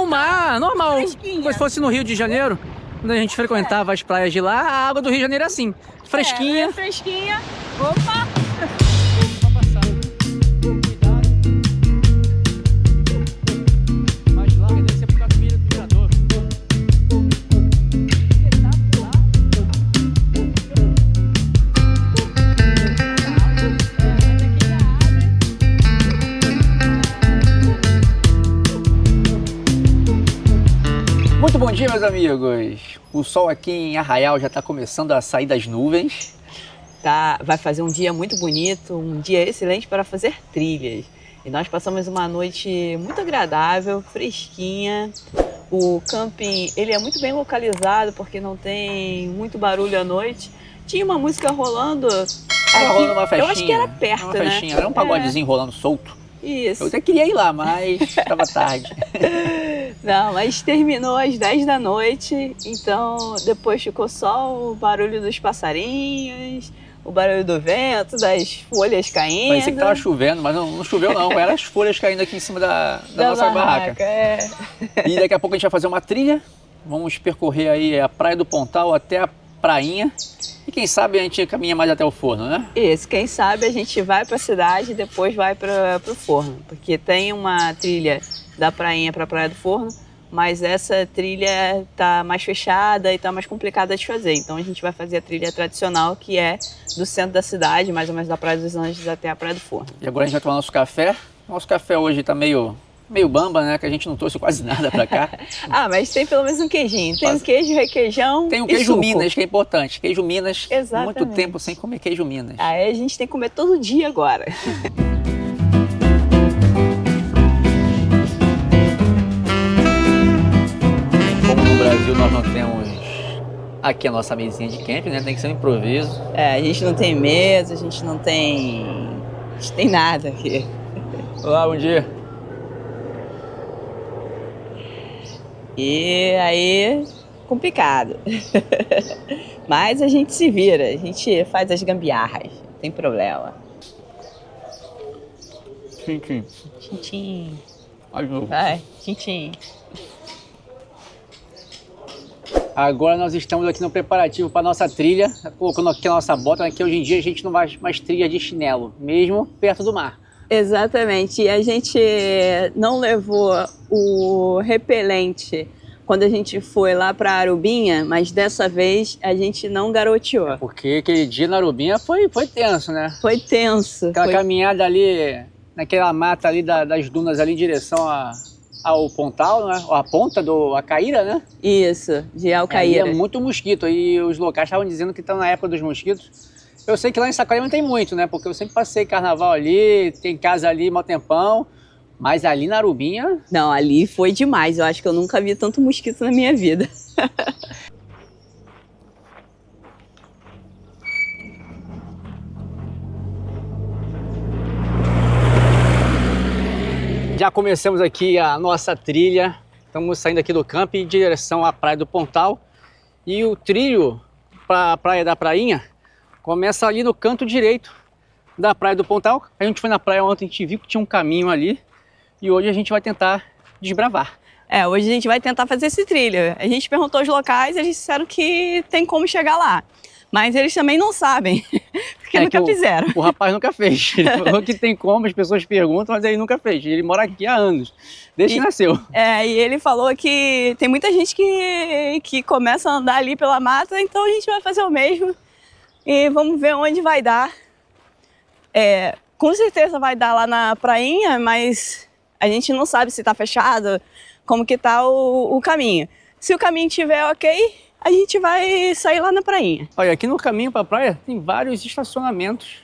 um mar normal, Fresquinha. como se fosse no Rio de Janeiro. Quando a gente frequentava as praias de lá, a água do Rio de Janeiro é assim, fresquinha. Fresquinha. Opa! Muito bom dia, meus amigos! O sol aqui em Arraial já está começando a sair das nuvens. Vai fazer um dia muito bonito, um dia excelente para fazer trilhas. E nós passamos uma noite muito agradável, fresquinha. O camping, ele é muito bem localizado porque não tem muito barulho à noite. Tinha uma música rolando aqui, Rolando uma festinha. eu acho que era perto, uma né? Festinha. Era um pagodezinho rolando solto. Isso. Eu até queria ir lá, mas estava tarde. Não, mas terminou às 10 da noite, então depois ficou só o barulho dos passarinhos, o barulho do vento, das folhas caindo. Parecia que estava chovendo, mas não choveu não, eram as folhas caindo aqui em cima da nossa barraca. É. E daqui a pouco a gente vai fazer uma trilha, vamos percorrer aí a Praia do Pontal até a prainha. E quem sabe a gente caminha mais até o forno, né? Isso, quem sabe a gente vai para a cidade e depois vai para o forno, porque tem uma trilha da prainha para a Praia do Forno, mas essa trilha tá mais fechada e tá mais complicada de fazer. Então a gente vai fazer a trilha tradicional, que é do centro da cidade, mais ou menos da Praia dos Anjos até a Praia do Forno. E agora a gente vai tomar nosso café. Nosso café hoje tá meio bamba, né? Que a gente não trouxe quase nada pra cá. Mas tem pelo menos um queijinho. Tem um queijo, requeijão. Tem um e queijo suco. Minas, que é importante. Queijo Minas, Exatamente. muito tempo sem comer queijo Minas. Aí a gente tem que comer todo dia agora. Como no Brasil nós não temos aqui a nossa mesinha de camping, né? Tem que ser um improviso. A gente não tem mesa, a gente não tem nada aqui. Olá, bom dia. E aí, complicado. Mas a gente se vira, a gente faz as gambiarras, não tem problema. Tchim. Tchim-tchim. Ai, meu. Vai, tchim-tchim. Agora nós estamos aqui no preparativo para nossa trilha, colocando aqui a nossa bota, né, que hoje em dia a gente não faz mais trilha de chinelo, mesmo perto do mar. Exatamente, e a gente não levou o repelente quando a gente foi lá para Arubinha, mas dessa vez a gente não garoteou. Porque aquele dia na Arubinha foi tenso, né? Foi tenso. Aquela caminhada ali, naquela mata ali das dunas ali em direção ao Pontal, né? A ponta do Acaíra, né? Isso, de Alcaíra. Aí é muito mosquito, e os locais estavam dizendo que estão na época dos mosquitos. Eu sei que lá em Saquarema não tem muito, né? Porque eu sempre passei carnaval ali, tem casa ali, mó tempão. Mas ali na Arubinha... Não, ali foi demais. Eu acho que eu nunca vi tanto mosquito na minha vida. Já começamos aqui a nossa trilha. Estamos saindo aqui do camping em direção à Praia do Pontal. E o trilho para a Praia da Prainha começa ali no canto direito da Praia do Pontal. A gente foi na praia ontem, a gente viu que tinha um caminho ali. E hoje a gente vai tentar desbravar. Hoje a gente vai tentar fazer esse trilho. A gente perguntou aos locais e eles disseram que tem como chegar lá. Mas eles também não sabem, porque nunca fizeram. O rapaz nunca fez. Ele falou que tem como, as pessoas perguntam, mas ele nunca fez. Ele mora aqui há anos, desde que nasceu. E ele falou que tem muita gente que começa a andar ali pela mata, então a gente vai fazer o mesmo. E vamos ver onde vai dar. Com certeza vai dar lá na prainha, mas a gente não sabe se está fechado, como que tá o caminho. Se o caminho estiver ok, a gente vai sair lá na prainha. Olha, aqui no caminho para a praia tem vários estacionamentos.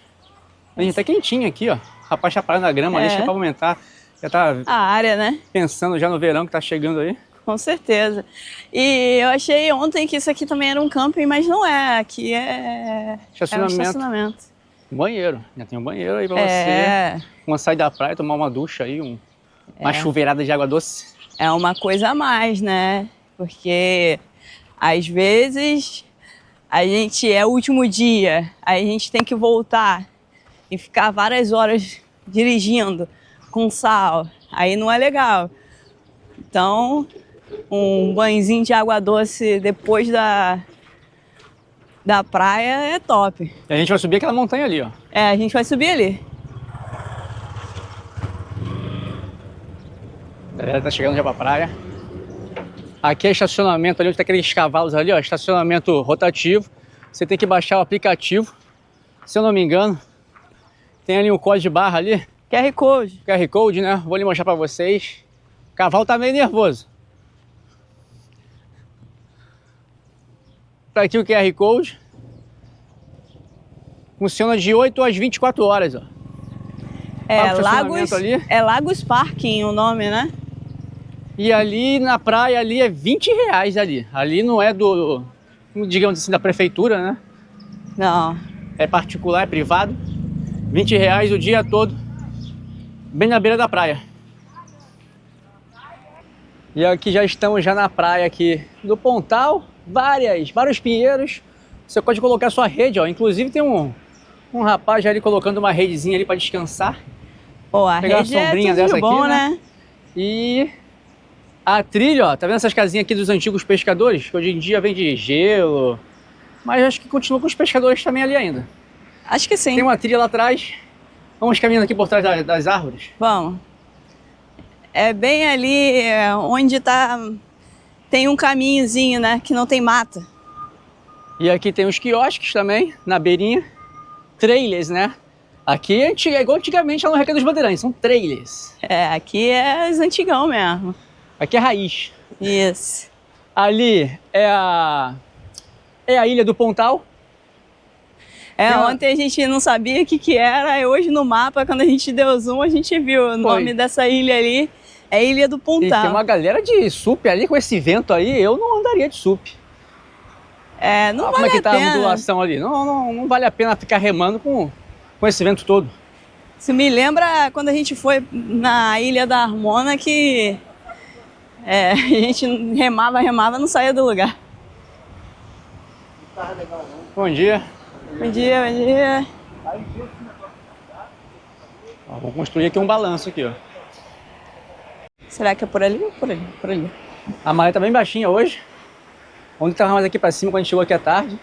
A gente tá quentinho aqui, ó. O rapaz tá parando na grama ali, deixa para aumentar. Já tá a área, né? Pensando já no verão que tá chegando aí. Com certeza. E eu achei ontem que isso aqui também era um camping, mas não é. Aqui é um estacionamento. Banheiro. Já tem um banheiro aí para você. Uma sair da praia, tomar uma ducha aí, uma chuveirada de água doce. É uma coisa a mais, né? Porque às vezes a gente é o último dia, aí a gente tem que voltar e ficar várias horas dirigindo com sal. Aí não é legal. Então, um banhozinho de água doce depois da praia é top. E a gente vai subir aquela montanha ali, ó. É, a gente vai subir ali. A galera tá chegando já pra praia. Aqui é estacionamento ali, onde tá aqueles cavalos ali, ó. Estacionamento rotativo. Você tem que baixar o aplicativo. Se eu não me engano, tem ali um código de barra ali. QR Code. QR Code, né? Vou lhe mostrar pra vocês. O cavalo tá meio nervoso. Tá aqui o QR Code. Funciona de 8 às 24 horas, ó. É Lagos Parking o nome, né? E ali na praia ali é R$20 ali. Ali não é do, digamos assim, da prefeitura, né? Não. É particular, é privado. R$20 o dia todo. Bem na beira da praia. E aqui já estamos na praia aqui do Pontal. Vários pinheiros. Você pode colocar sua rede, ó. Inclusive tem um rapaz já ali colocando uma redezinha ali para descansar. Pô, a pegar rede uma sombrinha é dessa tudo bom, aqui, né? E a trilha, ó, tá vendo essas casinhas aqui dos antigos pescadores? Que hoje em dia vem de gelo, mas acho que continua com os pescadores também ali ainda. Acho que sim. Tem uma trilha lá atrás. Vamos caminhando aqui por trás das árvores. Vamos. É bem ali onde tem um caminhozinho, né? Que não tem mata. E aqui tem os quiosques também, na beirinha. Trailers, né? Aqui é igual antigamente lá no Recanto dos Bandeirantes, são trailers. É, aqui é os antigão mesmo. Aqui é raiz. Isso. Ali é a Ilha do Pontal. Ontem a gente não sabia o que era, e hoje no mapa, quando a gente deu zoom, a gente viu o nome dessa ilha ali, é Ilha do Pontal. E tem uma galera de sup ali, com esse vento aí, eu não andaria de sup. Não vale a pena. Como é que tá a ondulação ali? Não vale a pena ficar remando com esse vento todo. Isso me lembra quando a gente foi na Ilha da Harmona, que a gente remava, não saía do lugar. Bom dia. Bom dia, bom dia. Ó, vou construir aqui um balanço aqui, ó. Será que é por ali ou por ali? Por ali. A maré tá bem baixinha hoje. Ontem tava mais aqui pra cima quando a gente chegou aqui à tarde.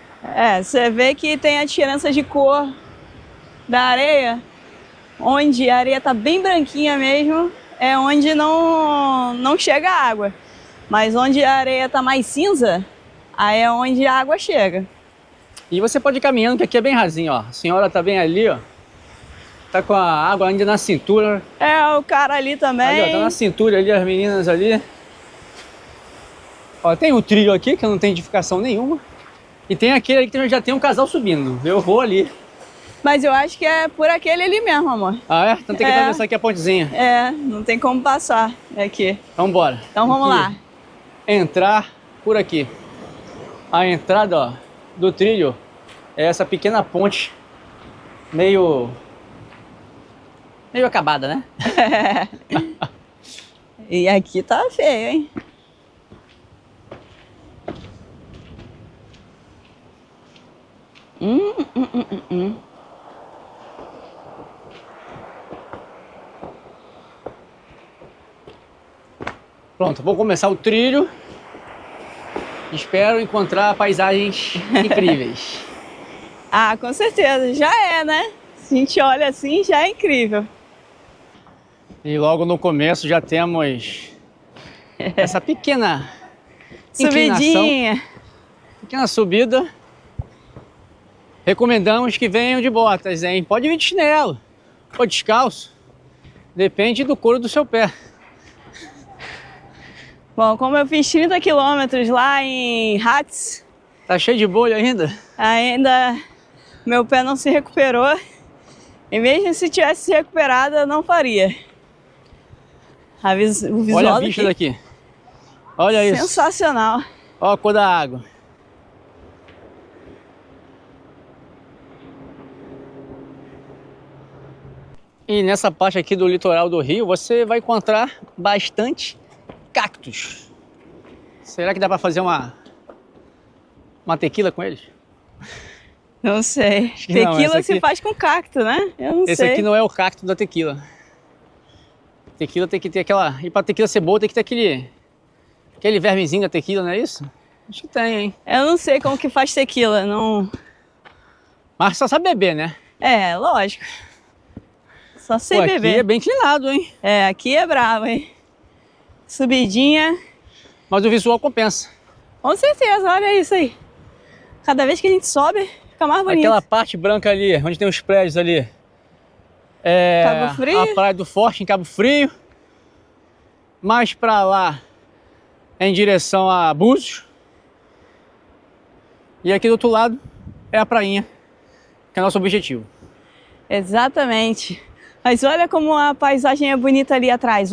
Você vê que tem a diferença de cor da areia. Onde a areia tá bem branquinha mesmo, é onde não chega a água. Mas onde a areia tá mais cinza, aí é onde a água chega. E você pode ir caminhando, que aqui é bem rasinho, ó. A senhora tá bem ali, ó. Tá com a água ainda na cintura. O cara ali também. Ali, ó, tá na cintura ali, as meninas ali. Ó, tem o trilho aqui, que não tem edificação nenhuma. E tem aquele ali que já tem um casal subindo. Eu vou ali. Mas eu acho que é por aquele ali mesmo, amor. Ah, é? Então tem que atravessar aqui a pontezinha. Não tem como passar aqui. Então bora. Então vamos lá. Entrar por aqui. A entrada, ó, do trilho é essa pequena ponte meio acabada, né? E aqui tá feio, hein? Pronto, vou começar o trilho. Espero encontrar paisagens incríveis. Ah, com certeza, já é, né? Se a gente olha assim, já é incrível. E logo no começo já temos essa pequena subidinha. Pequena subida. Recomendamos que venham de botas, hein? Pode vir de chinelo ou descalço. Depende do couro do seu pé. Bom, como eu fiz 30 quilômetros lá em Hatz, tá cheio de bolha ainda? Ainda meu pé não se recuperou. E mesmo se tivesse se recuperado, eu não faria. O visual olha a vista daqui. Olha isso. Sensacional. Olha a cor da água. E nessa parte aqui do litoral do Rio, você vai encontrar bastante cactos. Será que dá para fazer uma tequila com eles? Não sei. Tequila se faz com cacto, né? Eu não sei. Esse aqui não é o cacto da tequila. Tequila tem que ter aquela... E pra tequila ser boa tem que ter aquele vermezinho da tequila, não é isso? Acho que tem, hein? Eu não sei como que faz tequila, não... Mas só sabe beber, né? É, lógico. Só sei beber. Aqui é bem inclinado, hein? É, aqui é bravo, hein? Subidinha. Mas o visual compensa. Com certeza, olha isso aí. Cada vez que a gente sobe, fica mais bonito. Aquela parte branca ali, onde tem os prédios ali. É Cabo Frio. a Praia do Forte, em Cabo Frio. Mais pra lá, é em direção a Búzios. E aqui do outro lado é a prainha, que é nosso objetivo. Exatamente. Mas olha como a paisagem é bonita ali atrás.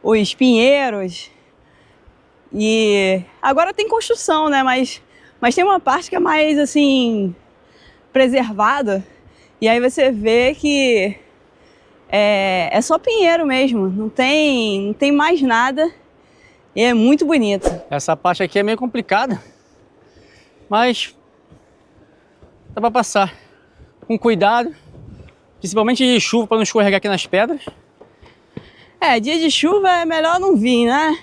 Os pinheiros. E agora tem construção, né? Mas tem uma parte que é mais assim preservada. E aí você vê que é só pinheiro mesmo. Não tem mais nada. E é muito bonito. Essa parte aqui é meio complicada, mas dá pra passar com cuidado, principalmente de chuva para não escorregar aqui nas pedras. É, dia de chuva é melhor não vir, né?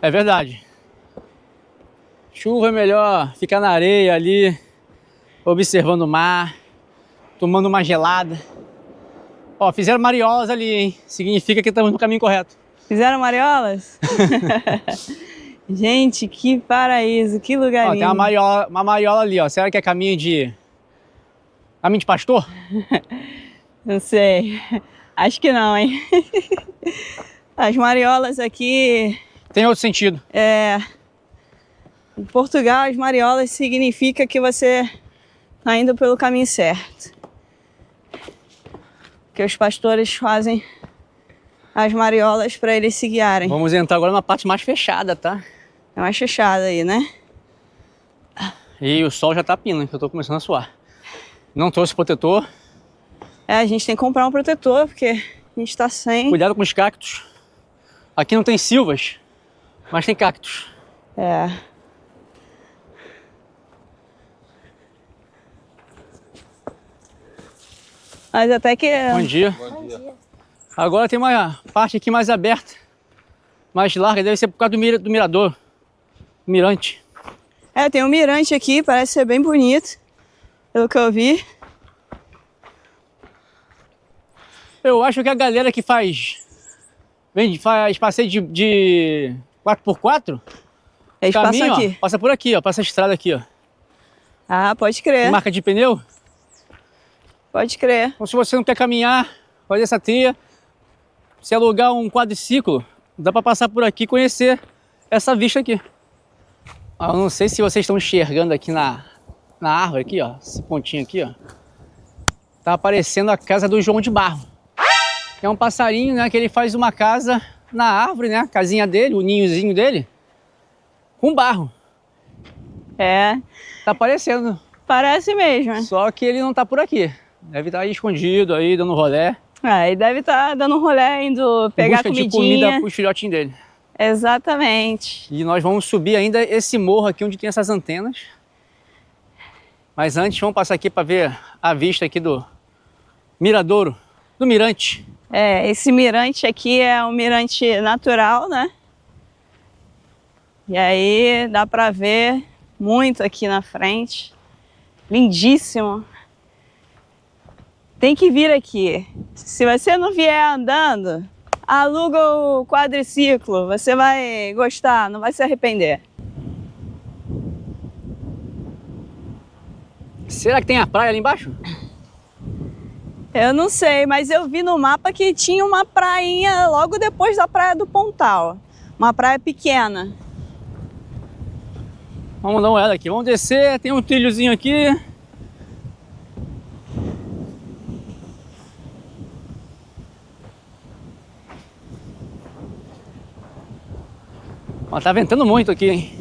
É verdade. Chuva é melhor ficar na areia ali, observando o mar, tomando uma gelada. Ó, fizeram mariolas ali, hein? Significa que estamos no caminho correto. Fizeram mariolas? Gente, que paraíso, que lugar Ó, lindo. tem uma mariola ali, ó. Será que é caminho de pastor? Não sei. Acho que não, hein? As mariolas aqui... Tem outro sentido. Em Portugal, as mariolas significa que você está indo pelo caminho certo. Que os pastores fazem as mariolas para eles se guiarem. Vamos entrar agora numa parte mais fechada, tá? É mais fechada aí, né? E o sol já tá pindo, que eu tô começando a suar. Não trouxe protetor. A gente tem que comprar um protetor, porque a gente tá sem. Cuidado com os cactos. Aqui não tem silvas, mas tem cactos. É. Mas até que... Bom dia. Bom dia. Agora tem uma parte aqui mais aberta, mais larga, deve ser por causa do mirador, mirante. Tem um mirante aqui, parece ser bem bonito, pelo que eu vi. Eu acho que a galera que faz passeio de 4x4, Eles passam caminho, aqui. ó, passa por aqui, ó, passa a estrada aqui, ó. Ah, pode crer, Marca de pneu. pode crer. Então se você não quer caminhar, fazer essa trilha, se alugar um quadriciclo, dá para passar por aqui e conhecer essa vista aqui. Eu não sei se vocês estão enxergando aqui na árvore aqui, ó, esse pontinho aqui, ó. Tá aparecendo a casa do João de Barro. É um passarinho, né, que ele faz uma casa na árvore, né, a casinha dele, o ninhozinho dele, com barro. Tá aparecendo. Parece mesmo. Só que ele não tá por aqui. Deve estar aí escondido, aí, dando rolé. Ele deve estar dando um rolê, indo pegar Busca de comidinha. comida pro filhotinho dele. Exatamente. E nós vamos subir ainda esse morro aqui onde tem essas antenas. Mas antes vamos passar aqui para ver a vista aqui do miradouro, do mirante. Esse mirante aqui é um mirante natural, né? E aí dá pra ver muito aqui na frente. Lindíssimo. Tem que vir aqui. Se você não vier andando, aluga o quadriciclo. Você vai gostar, não vai se arrepender. Será que tem a praia ali embaixo? Eu não sei, mas eu vi no mapa que tinha uma prainha logo depois da Praia do Pontal. Uma praia pequena. Vamos dar uma olhada aqui. Vamos descer, tem um trilhozinho aqui. Ó, tá ventando muito aqui, hein?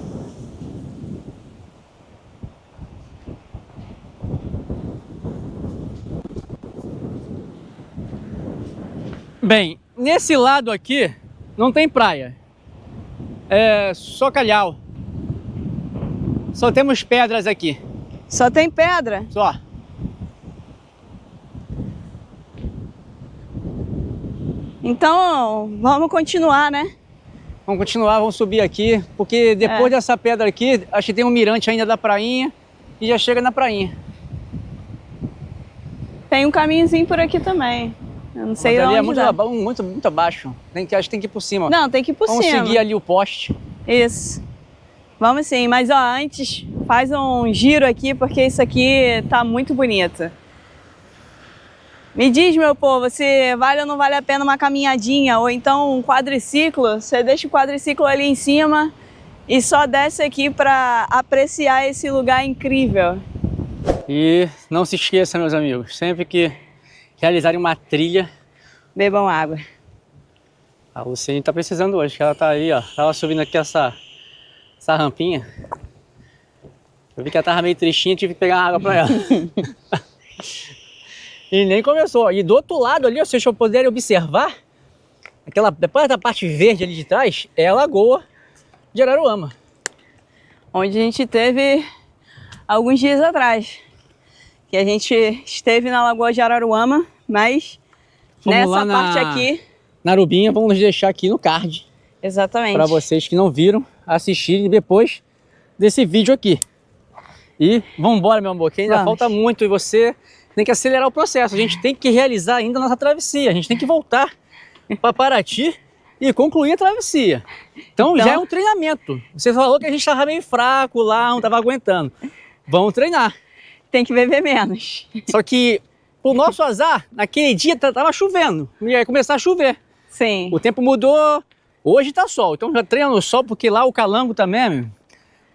Bem, nesse lado aqui não tem praia. É só calhau. Só temos pedras aqui. Só tem pedra? Só. Então, vamos continuar, né? Vamos continuar, vamos subir aqui, porque depois dessa pedra aqui, acho que tem um mirante ainda da prainha e já chega na prainha. Tem um caminhozinho por aqui também. Eu não sei ali onde é muito abaixo. Acho que tem que ir por cima. Não, tem que ir por cima. Vamos seguir ali o poste. Isso. Vamos sim, mas ó, antes faz um giro aqui, porque isso aqui tá muito bonito. Me diz, meu povo, se vale ou não vale a pena uma caminhadinha, ou então um quadriciclo. Você deixa o quadriciclo ali em cima e só desce aqui para apreciar esse lugar incrível. E não se esqueça, meus amigos, sempre que realizarem uma trilha, bebam água. A Luciene tá precisando hoje, que ela tá aí, ó. Tava subindo aqui essa rampinha. Eu vi que ela tava meio tristinha, tive que pegar uma água pra ela. E nem começou. E do outro lado ali, ó, se vocês puderem observar, depois da parte verde ali de trás, é a Lagoa de Araruama. Onde a gente teve alguns dias atrás. Que a gente esteve na Lagoa de Araruama, mas nessa parte aqui... Na Arubinha, vamos deixar aqui no card. Exatamente. Para vocês que não viram, assistirem depois desse vídeo aqui. E vamos embora, meu amor, que ainda falta muito e você tem que acelerar o processo. A gente tem que realizar ainda a nossa travessia. A gente tem que voltar para Paraty e concluir a travessia. Então já é um treinamento. Você falou que a gente estava meio fraco lá, não estava aguentando. Vamos treinar. Tem que beber menos. Só que, pro nosso azar, naquele dia tava chovendo. Ia começar a chover. Sim. O tempo mudou. Hoje tá sol. Então já treina no sol, porque lá o Calango também,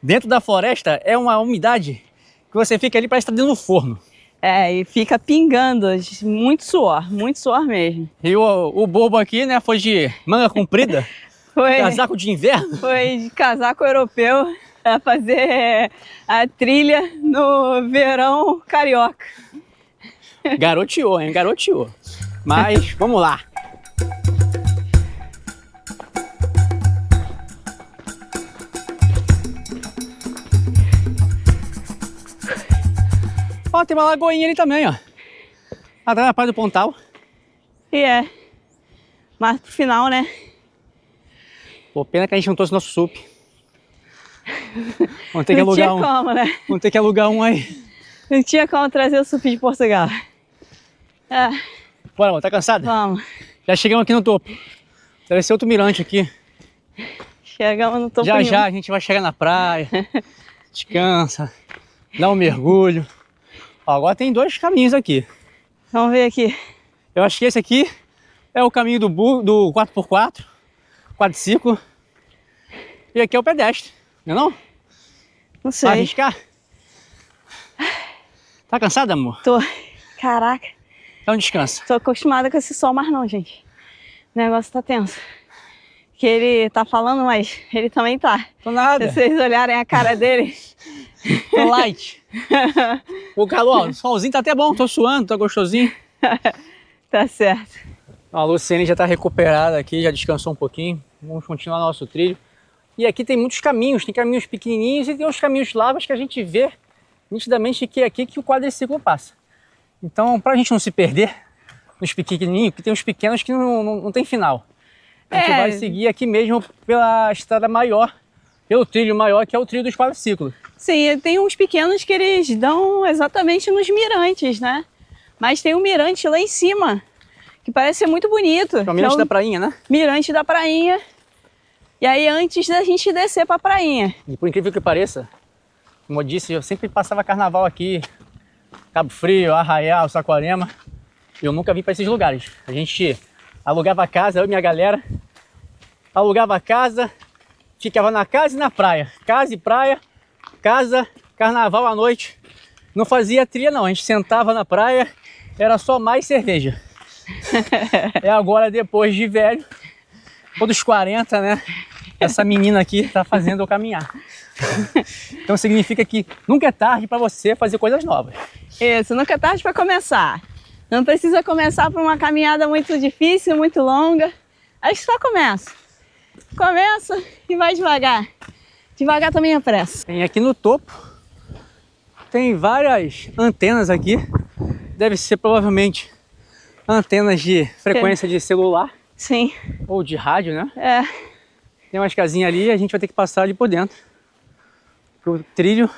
dentro da floresta, é uma umidade que você fica ali, parece que tá dentro do forno. É, e fica pingando. Muito suor mesmo. E o bobo aqui, né, foi de manga comprida. Foi. Casaco de inverno. Foi de casaco europeu. A fazer a trilha no verão carioca. Garoteou, hein? Garoteou. Mas vamos lá. Ó, tem uma lagoinha ali também, ó. Atrás da Praia do Pontal. E é. Mas pro final, né? Pô, pena que a gente não trouxe nosso sup. Vamos ter que alugar um. Não tinha como, né? Vamos ter que alugar um aí. Não tinha como trazer o sup de Portugal. É. Bora, amor, tá cansada? Vamos. Já chegamos aqui no topo. Deve ser outro mirante aqui. Chegamos no topo. Já a gente vai chegar na praia. Descansa. Dá um mergulho. Ó, agora tem dois caminhos aqui. Vamos ver aqui. Eu acho que esse aqui é o caminho do 4x4, quadriciclo. E aqui é o pedestre, não é não? Não sei. Vai arriscar? Tá cansada, amor? Tô. Caraca. Então descansa. Tô acostumada com esse sol, mas não, gente. O negócio tá tenso. Que ele tá falando, mas ele também tá. Tô nada. Se vocês olharem a cara dele... Tô light. O calor, o solzinho tá até bom, tô suando, tá gostosinho. Tá certo. A Luciene já tá recuperada aqui, já descansou um pouquinho. Vamos continuar nosso trilho. E aqui tem muitos caminhos, tem caminhos pequenininhos e tem uns caminhos largos que a gente vê nitidamente que é aqui que o quadriciclo passa. Então, pra gente não se perder nos pequenininhos, porque tem uns pequenos que não tem final. A gente vai seguir aqui mesmo pela estrada maior, pelo trilho maior, que é o trilho dos quadriciclos. Sim, tem uns pequenos que eles dão exatamente nos mirantes, né? Mas tem um mirante lá em cima, que parece ser muito bonito. É o mirante da prainha, né? Mirante da prainha. E aí, antes da gente descer pra prainha. E por incrível que pareça, como eu disse, eu sempre passava carnaval aqui, Cabo Frio, Arraial, Saquarema. Eu nunca vim para esses lugares. A gente alugava casa, eu e minha galera, alugava casa, ficava na casa e na praia. Casa e praia, casa, carnaval à noite. Não fazia trilha não, a gente sentava na praia, era só mais cerveja. É agora, depois de velho, ou dos 40, né? Essa menina aqui tá fazendo eu caminhar. Então significa que nunca é tarde para você fazer coisas novas. Isso, nunca é tarde para começar. Não precisa começar por uma caminhada muito difícil, muito longa. Aí só começa. Começa e vai devagar. Devagar também é pressa. Tem aqui no topo, tem várias antenas aqui. Deve ser provavelmente antenas de frequência de celular. Sim. Ou de rádio, né? É. Tem umas casinhas ali e a gente vai ter que passar ali por dentro. Porque o trilho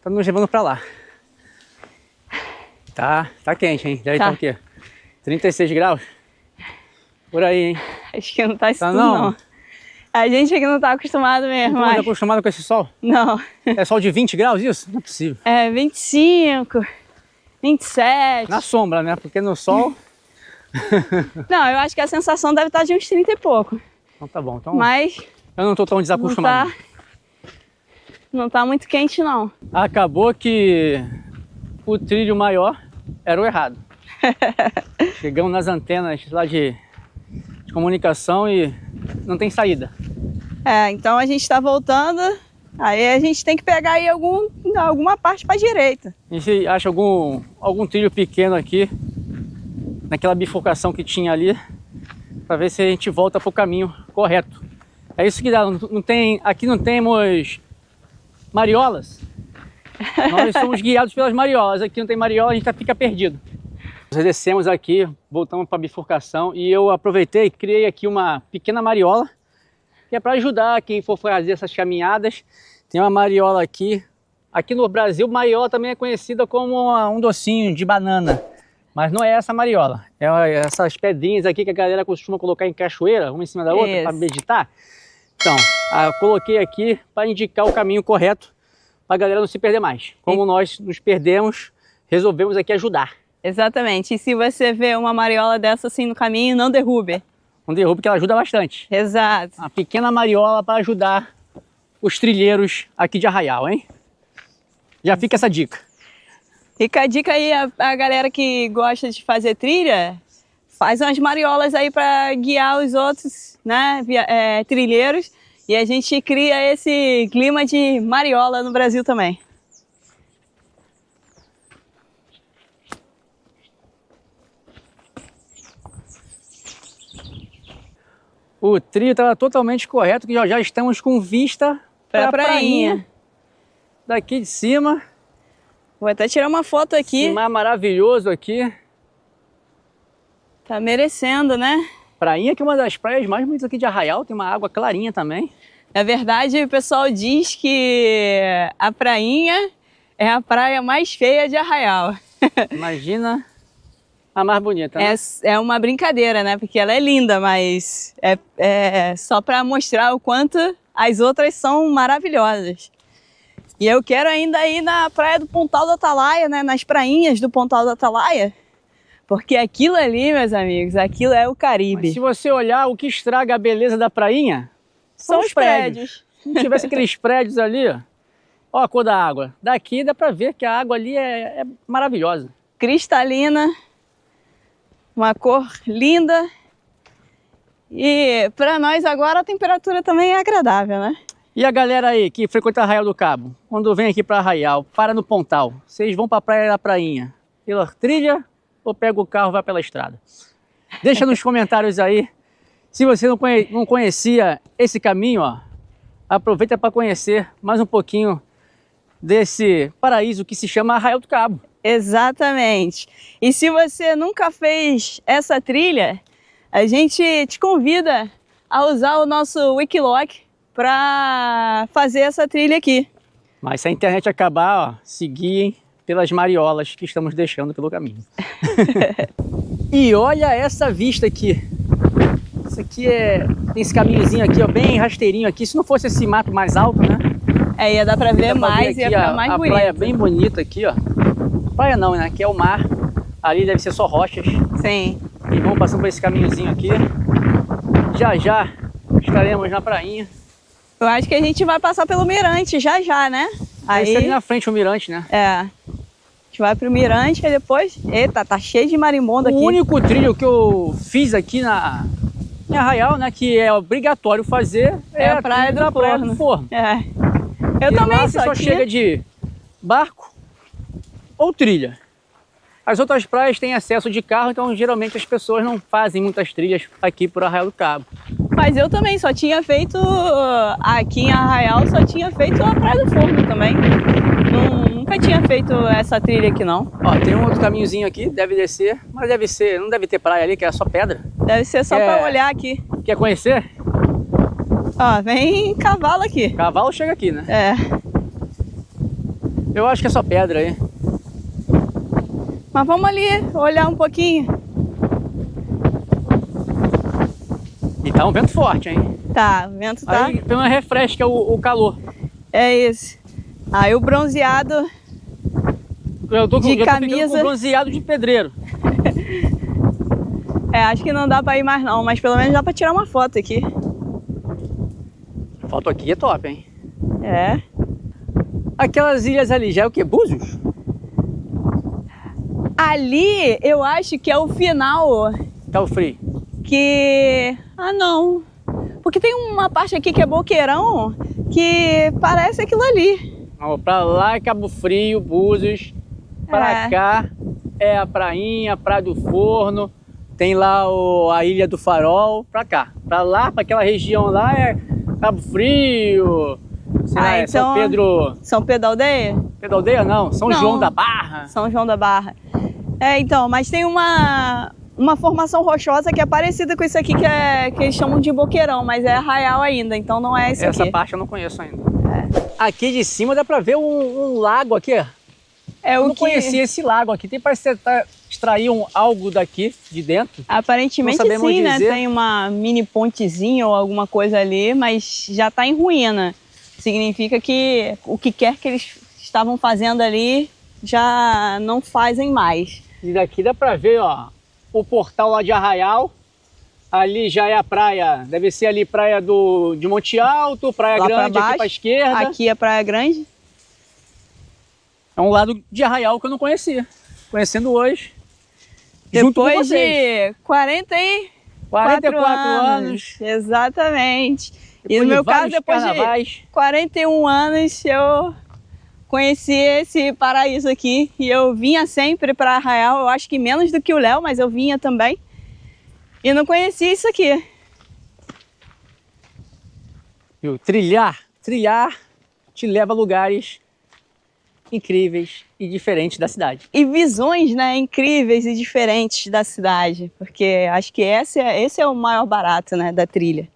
tá nos levando pra lá. Tá quente, hein? Deve estar o quê? 36 graus? Por aí, hein? Acho que não tá isso Tá tudo, não? A gente aqui não tá acostumado mesmo, Não mas... tá acostumado com esse sol? Não. É sol de 20 graus isso? Não é possível. É 25, 27. Na sombra, né? Porque no sol... Não, eu acho que a sensação deve estar de uns 30 e pouco. Então tá bom. Então Mas eu não tô tão desacostumado. não tá muito quente, não. Acabou que o trilho maior era o errado. Chegamos nas antenas lá de comunicação e não tem saída. É, então a gente tá voltando, aí a gente tem que pegar aí alguma parte pra direita. A gente acha algum trilho pequeno aqui, naquela bifurcação que tinha ali, para ver se a gente volta pro caminho correto. É isso que dá, aqui não temos mariolas. Nós somos guiados pelas mariolas, aqui não tem mariola, a gente fica perdido. Nós descemos aqui, voltamos para a bifurcação e eu aproveitei e criei aqui uma pequena mariola, que é para ajudar quem for fazer essas caminhadas. Tem uma mariola aqui. Aqui no Brasil, mariola também é conhecida como um docinho de banana, mas não é essa mariola. É essas pedrinhas aqui que a galera costuma colocar em cachoeira, uma em cima da outra, para meditar. Então, eu coloquei aqui para indicar o caminho correto, para a galera não se perder mais. Como nós nos perdemos, resolvemos aqui ajudar. Exatamente. E se você vê uma mariola dessa assim no caminho, não derrube. Não derrube, porque ela ajuda bastante. Exato. Uma pequena mariola para ajudar os trilheiros aqui de Arraial, hein? Já fica essa dica. Fica a dica aí, a galera que gosta de fazer trilha, faz umas mariolas aí para guiar os outros, né, trilheiros. E a gente cria esse clima de mariola no Brasil também. O trilho estava totalmente correto, que já estamos com vista para a prainha. Daqui de cima. Vou até tirar uma foto aqui. Esse mar maravilhoso aqui. Tá merecendo, né? Prainha que é uma das praias mais bonitas aqui de Arraial, tem uma água clarinha também. Na verdade, o pessoal diz que a prainha é a praia mais feia de Arraial. Imagina a mais bonita, né? É uma brincadeira, né? Porque ela é linda, mas é só para mostrar o quanto as outras são maravilhosas. E eu quero ainda ir na praia do Pontal do Atalaia, né? Nas prainhas do Pontal do Atalaia. Porque aquilo ali, meus amigos, aquilo é o Caribe. Mas se você olhar, o que estraga a beleza da prainha são os prédios. Se não tivesse aqueles prédios ali, ó a cor da água. Daqui dá pra ver que a água ali é maravilhosa. Cristalina, uma cor linda. E para nós agora a temperatura também é agradável, né? E a galera aí que frequenta Arraial do Cabo, quando vem aqui para Arraial, para no Pontal, vocês vão para a praia da prainha pela trilha ou pega o carro e vai pela estrada? Deixa nos comentários aí. Se você não conhecia esse caminho, ó, aproveita para conhecer mais um pouquinho desse paraíso que se chama Arraial do Cabo. Exatamente. E se você nunca fez essa trilha, a gente te convida a usar o nosso Wikiloc para fazer essa trilha aqui. Mas se a internet acabar, ó, seguem pelas mariolas que estamos deixando pelo caminho. E olha essa vista aqui. Isso aqui tem esse caminhozinho aqui, ó, bem rasteirinho aqui. Se não fosse esse mato mais alto, né? Ia dar para ver mais, ia ficar mais bonito. A praia bem bonita aqui, ó. Praia não, né? Aqui é o mar. Ali deve ser só rochas. Sim. E vamos passando por esse caminhozinho aqui. Já estaremos na prainha. Eu acho que a gente vai passar pelo mirante já, né? Aí ali na frente o mirante, né? É. A gente vai pro mirante e depois... Eita, tá cheio de marimbondo aqui. O único trilho que eu fiz aqui em Arraial, né? Que é obrigatório fazer é a praia do Forno. É. Eu também lá você só chega de barco ou trilha. As outras praias têm acesso de carro, então geralmente as pessoas não fazem muitas trilhas aqui por Arraial do Cabo. Mas eu também só tinha feito, aqui em Arraial, só tinha feito a Praia do Forno também. Nunca tinha feito essa trilha aqui não. Ó, tem um outro caminhozinho aqui, deve descer, mas não deve ter praia ali, que é só pedra. Deve ser só pra olhar aqui. Quer conhecer? Ó, vem cavalo aqui. Cavalo chega aqui, né? É. Eu acho que é só pedra aí. Mas vamos ali olhar um pouquinho. E tá um vento forte, hein? Tá, o vento tá. Aí tem uma refresca o calor. É isso. Aí o bronzeado Eu tô de com camisa. com bronzeado de pedreiro. É, acho que não dá pra ir mais não, mas pelo menos dá pra tirar uma foto aqui. A foto aqui é top, hein? É. Aquelas ilhas ali, já é o quê? Búzios? Ali eu acho que é o final Tá o frio. que... Ah, não. Porque tem uma parte aqui que é Boqueirão que parece aquilo ali. Ó, pra lá é Cabo Frio, Búzios. Pra cá é a prainha, a Praia do Forno. Tem lá a Ilha do Farol. Pra cá. Pra lá, pra aquela região lá é Cabo Frio. Sei lá, é São Pedro... São Pedro da Aldeia? Pedro da Aldeia não, São João da Barra. São João da Barra. É, então, mas tem uma formação rochosa que é parecida com isso aqui que eles chamam de Boqueirão, mas é arraial ainda, então não é isso aqui. Essa parte eu não conheço ainda. Aqui de cima dá pra ver um lago aqui. Eu não conhecia esse lago aqui. Tem parece que extrair algo daqui de dentro. Aparentemente sim, né? Tem uma mini pontezinha ou alguma coisa ali, mas já tá em ruína. Significa que o que quer que eles estavam fazendo ali já não fazem mais. E daqui dá pra ver, ó, o portal lá de Arraial. Ali já é a praia, deve ser ali praia de Monte Alto, Praia lá Grande aqui pra esquerda. Aqui é Praia Grande. É um lado de Arraial que eu não conhecia. Conhecendo hoje. Depois de 44 anos. Exatamente. Depois e no meu caso, depois carnavais. de 41 anos, eu conheci esse paraíso aqui. E eu vinha sempre para Arraial, eu acho que menos do que o Léo, mas eu vinha também. E não conhecia isso aqui. Viu? Trilhar te leva a lugares incríveis e diferentes da cidade. E visões, né, incríveis e diferentes da cidade, porque acho que esse é o maior barato, né, da trilha.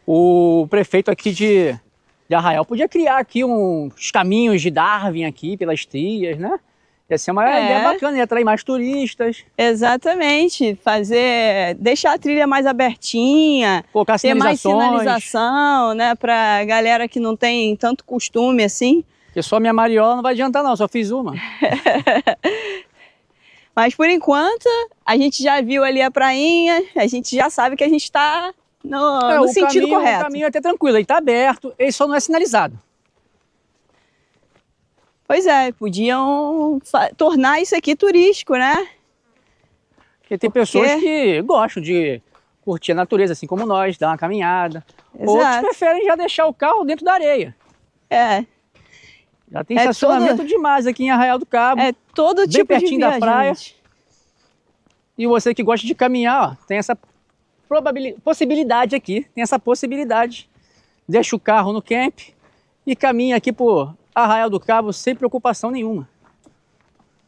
O prefeito aqui de Arraial podia criar aqui uns caminhos de Darwin aqui pelas trilhas, né? Ia ser uma ideia bacana, ia atrair mais turistas. Exatamente, deixar a trilha mais abertinha, colocar ter mais sinalização, né, pra galera que não tem tanto costume assim. Porque só minha mariola não vai adiantar não, só fiz uma. Mas por enquanto, a gente já viu ali a prainha, a gente já sabe que a gente está no sentido correto. O caminho é até tranquilo, ele está aberto, ele só não é sinalizado. Pois é, podiam tornar isso aqui turístico, né? Porque tem pessoas que gostam de curtir a natureza, assim como nós, dar uma caminhada. Exato. Outros preferem já deixar o carro dentro da areia. Já tem estacionamento demais aqui em Arraial do Cabo. É todo tipo de pertinho da praia. E você que gosta de caminhar, ó, tem essa possibilidade aqui. Tem essa possibilidade. Deixa o carro no camp e caminha aqui por Arraial do Cabo sem preocupação nenhuma.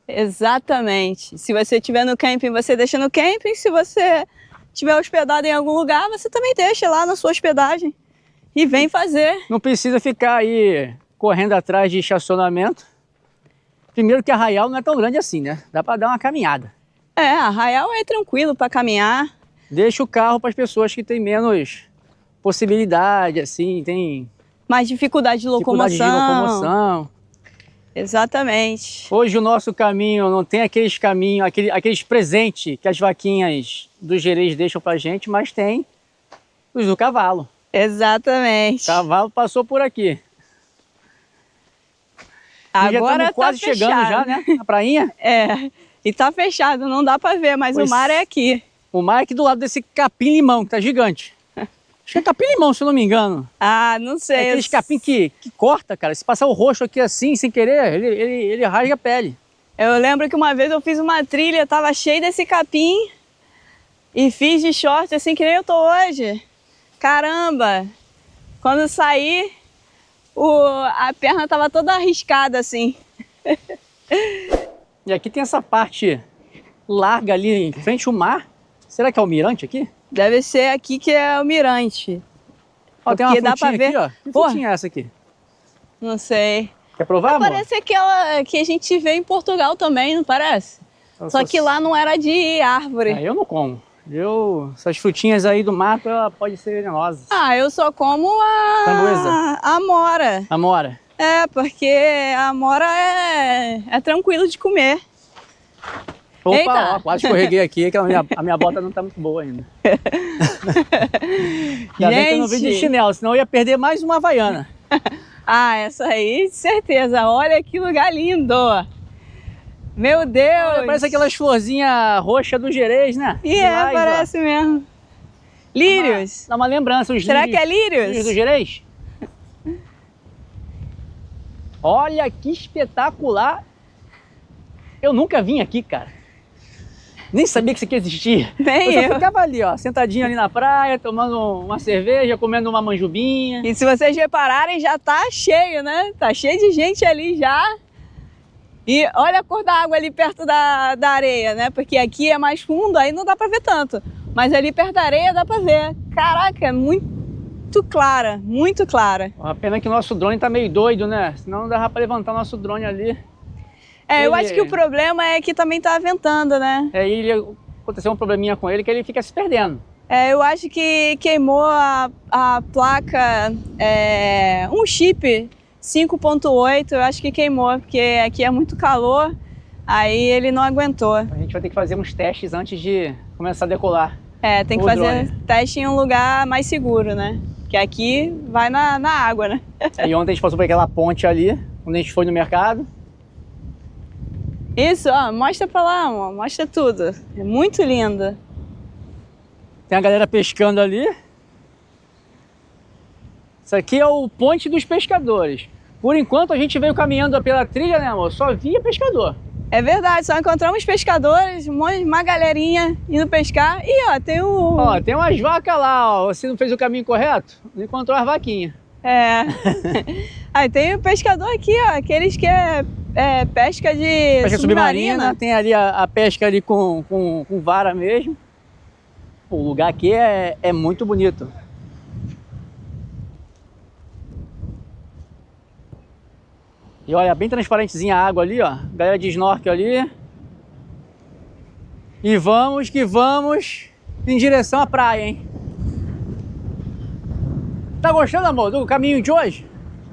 Exatamente. Se você estiver no camping, você deixa no camping. Se você estiver hospedado em algum lugar, você também deixa lá na sua hospedagem. E vem fazer. Não precisa ficar aí correndo atrás de estacionamento. Primeiro que Arraial não é tão grande assim, né? Dá para dar uma caminhada. Arraial é tranquilo para caminhar. Deixa o carro para as pessoas que têm menos possibilidade, assim, tem mais dificuldade de locomoção. Exatamente. Hoje o nosso caminho não tem aqueles caminhos, aqueles presentes que as vaquinhas do Gerês deixam pra gente, mas tem os do cavalo. Exatamente. O cavalo passou por aqui. Agora já quase tá chegando já, né? Na prainha. E tá fechado, não dá pra ver, mas o mar é aqui. O mar é aqui do lado desse capim-limão, que tá gigante. Acho que é capim-limão, se eu não me engano. Não sei. É aqueles capim que corta, cara. Se passar o roxo aqui assim, sem querer, ele rasga a pele. Eu lembro que uma vez eu fiz uma trilha, tava cheio desse capim e fiz de short, assim que nem eu tô hoje. Caramba! Quando eu saí, a perna tava toda arriscada assim. E aqui tem essa parte larga ali em frente ao mar. Será que é o mirante aqui? Deve ser aqui que é o mirante. Ó, tem uma Porque dá frutinha pra ver. aqui, ó. Que Pô, frutinha é essa aqui? não sei. Quer provar, amor? Parece aquela que a gente vê em Portugal também, não parece? Só que lá não era de árvore. Eu não como. Essas frutinhas aí do mato, ela pode ser venenosa. Ah, eu só como Framboesa. a amora. Amora. É, porque a amora é tranquilo de comer. Opa, Eita. ó, quase escorreguei aqui, que a minha bota não tá muito boa ainda. Ainda bem que eu não vim de chinelo, senão eu ia perder mais uma havaiana. Ah, essa aí, de certeza. Olha que lugar lindo. Meu Deus. Olha, parece aquelas florzinhas roxas do Gerês, né? E parece mesmo. Lírios. Dá uma lembrança, os Será lírios. que é lírios? Lírios do Gerês? Olha que espetacular. Eu nunca vim aqui, cara. Nem sabia que isso aqui existia. Nem eu. eu. Ficava ali, ó, sentadinho ali na praia, tomando uma cerveja, comendo uma manjubinha. E se vocês repararem, já tá cheio, né? Tá cheio de gente ali já. E olha a cor da água ali perto da areia, né? Porque aqui é mais fundo, aí não dá pra ver tanto. Mas ali perto da areia dá pra ver. Caraca, é muito clara, muito clara. A pena que o nosso drone tá meio doido, né? Senão não dava pra levantar o nosso drone ali. Eu acho que o problema é que também tá ventando, né? Aconteceu um probleminha com ele que ele fica se perdendo. Eu acho que queimou a placa, um chip 5.8, eu acho que queimou, porque aqui é muito calor, aí ele não aguentou. A gente vai ter que fazer uns testes antes de começar a decolar. Tem que fazer teste em um lugar mais seguro, né? Porque aqui vai na água, né? E ontem a gente passou por aquela ponte ali, quando a gente foi no mercado. Isso, ó, mostra pra lá, amor, mostra tudo. É muito lindo. Tem a galera pescando ali. Isso aqui é o Ponte dos Pescadores. Por enquanto a gente veio caminhando pela trilha, né, amor? Só via pescador. É verdade, só encontramos pescadores, uma galerinha indo pescar. E ó, tem o... Ó, tem umas vacas lá, ó. Você não fez o caminho correto? Não encontrou as vaquinhas. Aí tem o pescador aqui, ó, aqueles que pesca de pesca submarina. Tem ali a pesca ali com vara mesmo. Pô, o lugar aqui é muito bonito. E olha, bem transparentezinha a água ali, ó. Galera de snorkel ali. E vamos que vamos em direção à praia, hein? Tá gostando, amor, do caminho de hoje?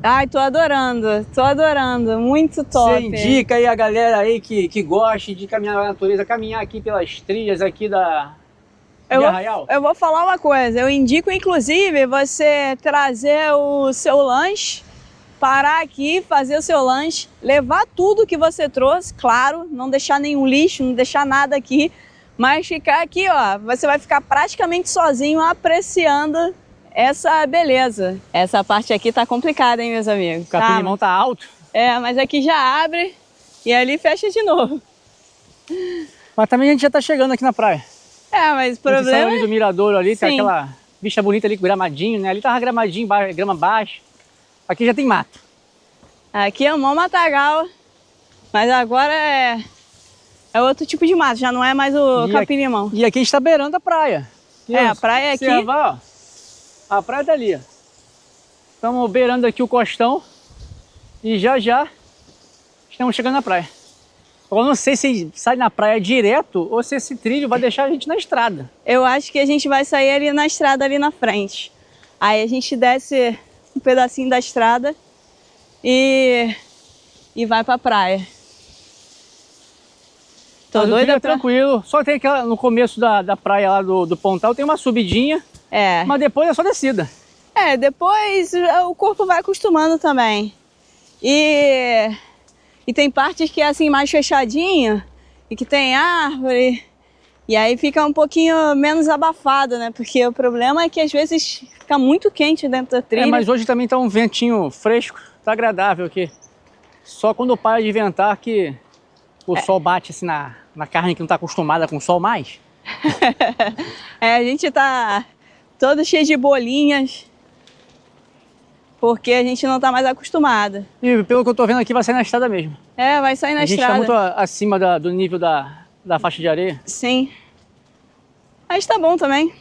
Ai, tô adorando, muito top. Você indica aí a galera aí que goste de caminhar na natureza, caminhar aqui pelas trilhas aqui de Arraial? Eu vou falar uma coisa, eu indico inclusive você trazer o seu lanche, parar aqui, fazer o seu lanche, levar tudo que você trouxe, claro, não deixar nenhum lixo, não deixar nada aqui, mas ficar aqui, ó, você vai ficar praticamente sozinho apreciando essa beleza. Essa parte aqui tá complicada, hein, meus amigos? O capim-limão tá alto. Mas aqui já abre e ali fecha de novo. Mas também a gente já tá chegando aqui na praia. Mas o problema... A gente ali do miradouro ali, tem aquela vista bonita ali, gramadinho, né? Ali tava gramadinho, grama baixa. Aqui já tem mato. Aqui é um matagal, mas agora é outro tipo de mato, já não é mais o capim-limão. E aqui a gente tá beirando a praia. A praia é aqui. Observar, ó. A praia tá ali, ó. Estamos beirando aqui o costão e já estamos chegando na praia. Eu não sei se sai na praia direto ou se esse trilho vai deixar a gente na estrada. Eu acho que a gente vai sair ali na estrada ali na frente. Aí a gente desce um pedacinho da estrada e vai pra praia. Tô doida pra... tranquilo, só tem aquela no começo da praia lá do Pontal, tem uma subidinha. Mas depois é só descida. Depois o corpo vai acostumando também. E tem partes que é assim mais fechadinho e que tem árvore. E aí fica um pouquinho menos abafado, né? Porque o problema é que às vezes fica muito quente dentro da trilha. Mas hoje também tá um ventinho fresco, tá agradável aqui. Só quando para de ventar que o sol bate assim na carne que não tá acostumada com o sol mais. A gente tá todo cheio de bolinhas, porque a gente não tá mais acostumado. E pelo que eu tô vendo aqui, vai sair na estrada mesmo. Vai sair na estrada. A gente tá muito acima do nível da faixa de areia. Sim. Mas tá bom também.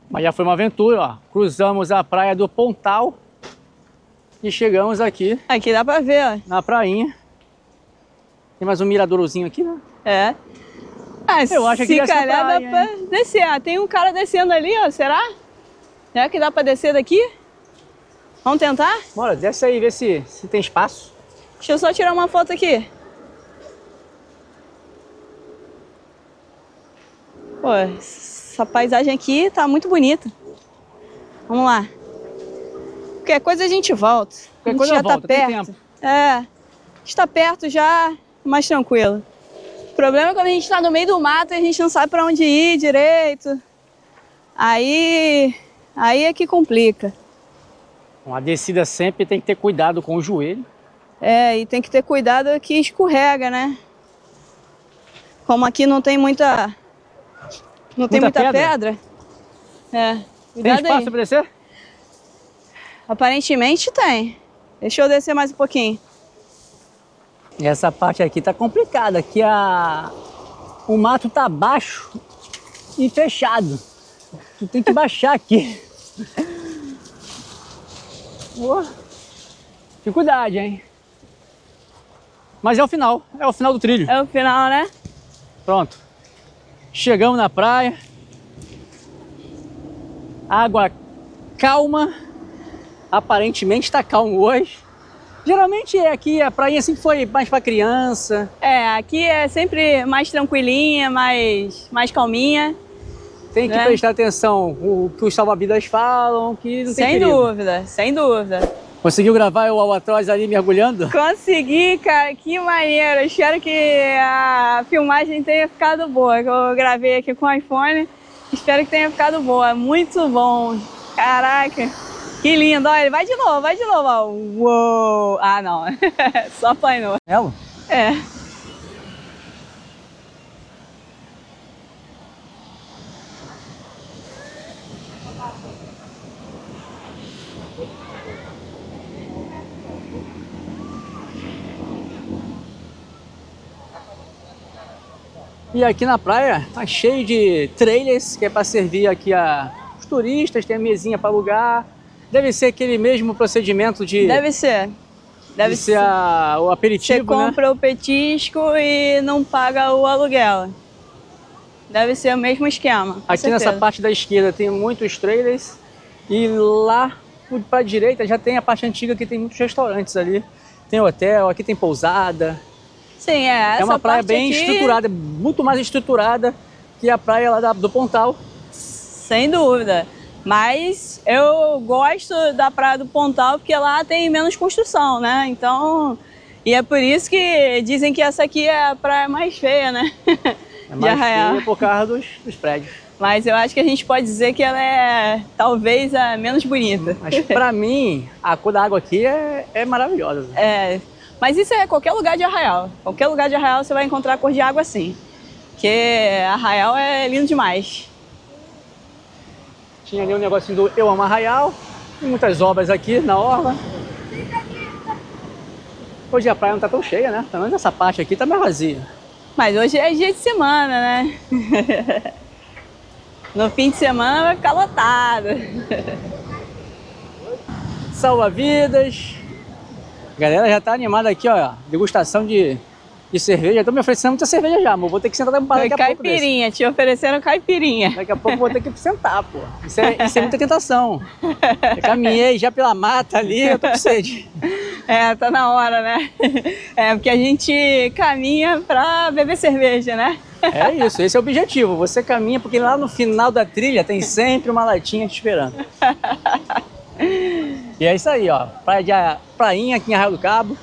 Mas já foi uma aventura, ó. Cruzamos a praia do Pontal e chegamos aqui Aqui dá pra ver, ó. na prainha. Tem mais um miradourozinho aqui, né? É. Ah, Eu acho que se essa calhar praia, dá pra descer. Ah, tem um cara descendo ali, ó. Será? Será que dá pra descer daqui? Vamos tentar? Bora, desce aí, vê se tem espaço. Deixa eu só tirar uma foto aqui. Pô, essa paisagem aqui tá muito bonita. Vamos lá. Qualquer coisa a gente volta. Qualquer a gente coisa já volta, tá tem perto. tempo. É. Está perto já, mais tranquilo. O problema é quando a gente tá no meio do mato e a gente não sabe pra onde ir direito. Aí é que complica. Uma descida sempre tem que ter cuidado com o joelho. É, e tem que ter cuidado que escorrega, né? Como aqui não tem muita pedra. É, Tem cuidado espaço aí. para descer? Aparentemente tem. Deixa eu descer mais um pouquinho. E essa parte aqui tá complicada. Aqui o mato tá baixo e fechado. Tu tem que baixar aqui. Boa. Dificuldade, hein? Mas é o final do trilho. É o final, né? Pronto. Chegamos na praia. Água calma. Aparentemente está calmo hoje. Geralmente aqui a praia sempre foi mais para criança. É, aqui é sempre mais tranquilinha, mais calminha. Tem que né? prestar atenção o que os salva-vidas falam, que não tem Sem perigo. dúvida, sem dúvida. Conseguiu gravar o albatroz ali mergulhando? Consegui, cara, que maneiro. Espero que a filmagem tenha ficado boa. Que eu gravei aqui com o iPhone. Espero que tenha ficado boa. Muito bom. Caraca, que lindo. Olha, vai de novo, ó. Uou! Ah, não. Só apanhou. Ela? É. E aqui na praia tá cheio de trailers, que é para servir aqui os turistas, tem a mesinha para alugar. Deve ser aquele mesmo procedimento de Deve ser. Deve ser ser. o Você aperitivo, né? compra o petisco e não paga o aluguel. Deve ser o mesmo esquema. com Aqui nessa certeza. parte da esquerda tem muitos trailers e lá para a direita já tem a parte antiga que tem muitos restaurantes ali. Tem hotel, aqui tem pousada. Sim, É essa uma praia parte bem aqui, estruturada, muito mais estruturada que a praia lá do Pontal. Sem dúvida. Mas eu gosto da Praia do Pontal porque lá tem menos construção, né? Então, e é por isso que dizem que essa aqui é a praia mais feia, né? É mais feia por causa dos prédios. Mas eu acho que a gente pode dizer que ela é talvez a menos bonita. Mas pra mim, a cor da água aqui é maravilhosa. É, mas isso é qualquer lugar de Arraial. Qualquer lugar de Arraial você vai encontrar cor de água assim. Porque Arraial é lindo demais. Tinha ali um negocinho do Eu Amo Arraial. Tem muitas obras aqui na orla. Hoje a praia não tá tão cheia, né? Pelo menos essa parte aqui tá mais vazia. Mas hoje é dia de semana, né? No fim de semana vai ficar lotado. Salva-vidas. A galera já tá animada aqui, ó. Degustação de cerveja. Estão me oferecendo muita cerveja já, amor. Vou ter que sentar daqui a pouco. Caipirinha, te ofereceram caipirinha. Daqui a pouco vou ter que sentar, pô. Isso é muita tentação. Eu caminhei já pela mata ali, eu tô com sede. É, tá na hora, né? É, porque a gente caminha pra beber cerveja, né? É isso, esse é o objetivo. Você caminha porque lá no final da trilha tem sempre uma latinha te esperando. E é isso aí, ó. Prainha aqui em Arraial do Cabo.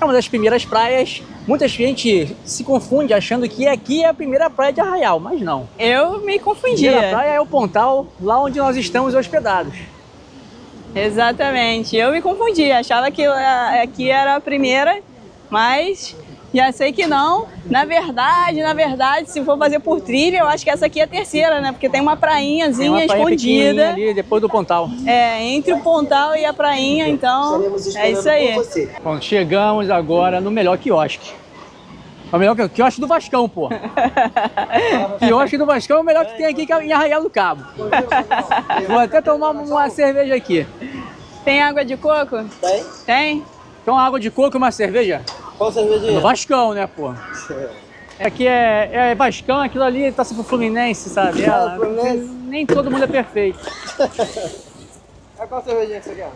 É uma das primeiras praias. Muita gente se confunde achando que aqui é a primeira praia de Arraial, mas não. Eu me A confundia. primeira praia é o Pontal, lá onde nós estamos hospedados. Exatamente, eu me confundi, achava que aqui era a primeira, mas já sei que não. Na verdade, se for fazer por trilha, eu acho que essa aqui é a terceira, né? Porque tem uma prainhazinha Tem uma praia pequenininha escondida. ali depois do Pontal. É, entre o Pontal e a prainha, então é isso aí. Bom, chegamos agora no melhor quiosque. É o melhor que o quiosque do Vascão, pô. Quiosque do Vascão é o melhor que tem aqui em Arraial do Cabo. Vou até tomar uma cerveja aqui. Tem água de coco? Tem? Tem? Então água de coco e uma cerveja? Qual cervejinha? Do Vascão, né, pô? Aqui é Vascão, aquilo ali tá pro Fluminense, sabe? Fluminense. Nem todo mundo é perfeito. Qual cervejinha que você quer?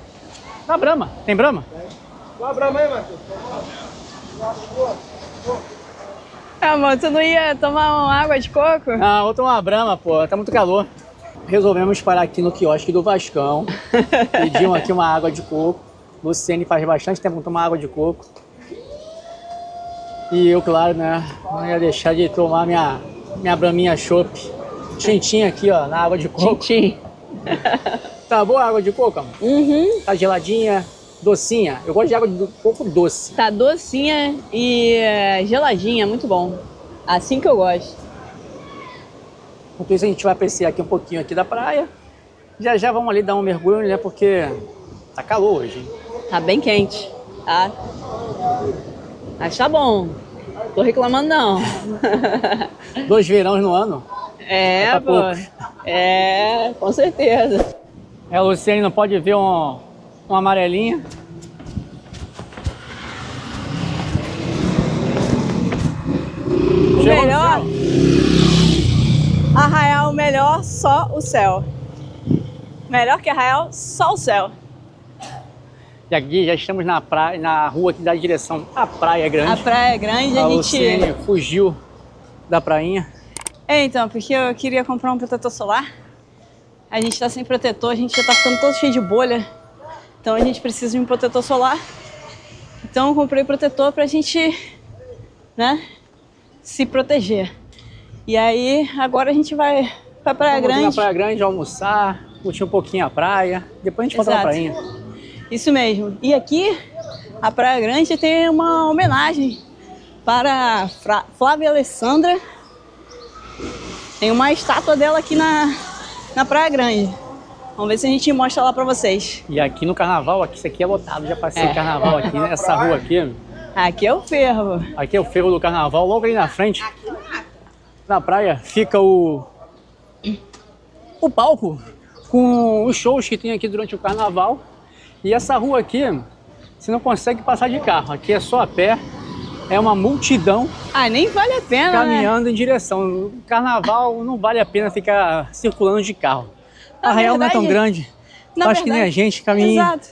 Tá Brahma. Tem Brahma? Dá uma brama aí, Matheus. Amor, tu não ia tomar uma água de coco? Ah, vou tomar uma Brahma, pô. Tá muito calor. Resolvemos parar aqui no quiosque do Vascão. Pedimos aqui uma água de coco. Luciene faz bastante tempo que não toma água de coco. E eu, claro, né, não ia deixar de tomar minha Braminha Chopp. Tintinha aqui, ó, na água de coco. Tintim. Tá boa a água de coco, amor? Uhum. Tá geladinha, docinha. Eu gosto de água de coco doce. Tá docinha e geladinha, muito bom. Assim que eu gosto. Enquanto isso a gente vai apreciar aqui um pouquinho aqui da praia. Já já vamos ali dar um mergulho, né, porque tá calor hoje, hein? Tá bem quente, tá? Mas tá bom. Tô reclamando não. 2 verões no ano. É, Tá pô. pouco. É, com certeza. A Luciene não pode ver uma amarelinha. Chegou no Melhor. céu. Arraial melhor, só o céu. Melhor que Arraial, só o céu. E aqui já estamos na praia, na rua que dá direção à Praia Grande. A praia é grande, A a Luciene gente... fugiu da prainha. É, então, porque eu queria comprar um protetor solar. A gente tá sem protetor, a gente já tá ficando todo cheio de bolha. Então a gente precisa de um protetor solar. Então eu comprei protetor pra gente, né, se proteger. E aí, agora a gente vai pra Praia Vamos Grande. na Praia Grande almoçar, curtir um pouquinho a praia. Depois a gente volta na Exato. prainha. Isso mesmo. E aqui, a Praia Grande tem uma homenagem para Flávia Alessandra. Tem uma estátua dela aqui na Praia Grande. Vamos ver se a gente mostra lá pra vocês. E aqui no carnaval, aqui, isso aqui é lotado. Já passei carnaval aqui, nessa rua aqui. Aqui é o fervo. Aqui é o ferro do carnaval, logo ali na frente. Na praia fica o palco com os shows que tem aqui durante o carnaval. E essa rua aqui, você não consegue passar de carro. Aqui é só a pé. É uma multidão Ah, nem vale a pena, né? caminhando em direção. No carnaval não vale a pena ficar circulando de carro. Na Arraial não é tão verdade- grande. Na Acho que nem a verdade- gente caminha. Exato.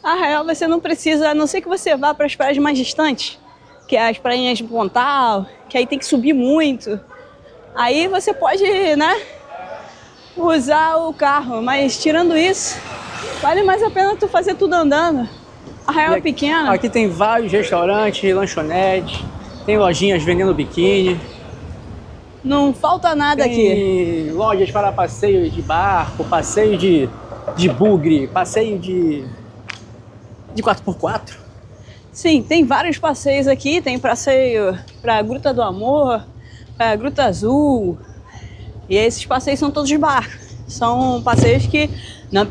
Arraial você não precisa, a não ser que você vá para as praias mais distantes, que é as prainhas de Pontal, que aí tem que subir muito. Aí você pode, né, usar o carro, mas tirando isso, vale mais a pena tu fazer tudo andando. Arraial é pequeno. Aqui tem vários restaurantes, lanchonetes, tem lojinhas vendendo biquíni. Não falta nada aqui. Tem lojas para passeio de barco, passeio de bugre, passeio de 4x4. Sim, tem vários passeios aqui. Tem passeio para a Gruta do Amor, para a Gruta Azul. E esses passeios são todos de barco. São passeios que, na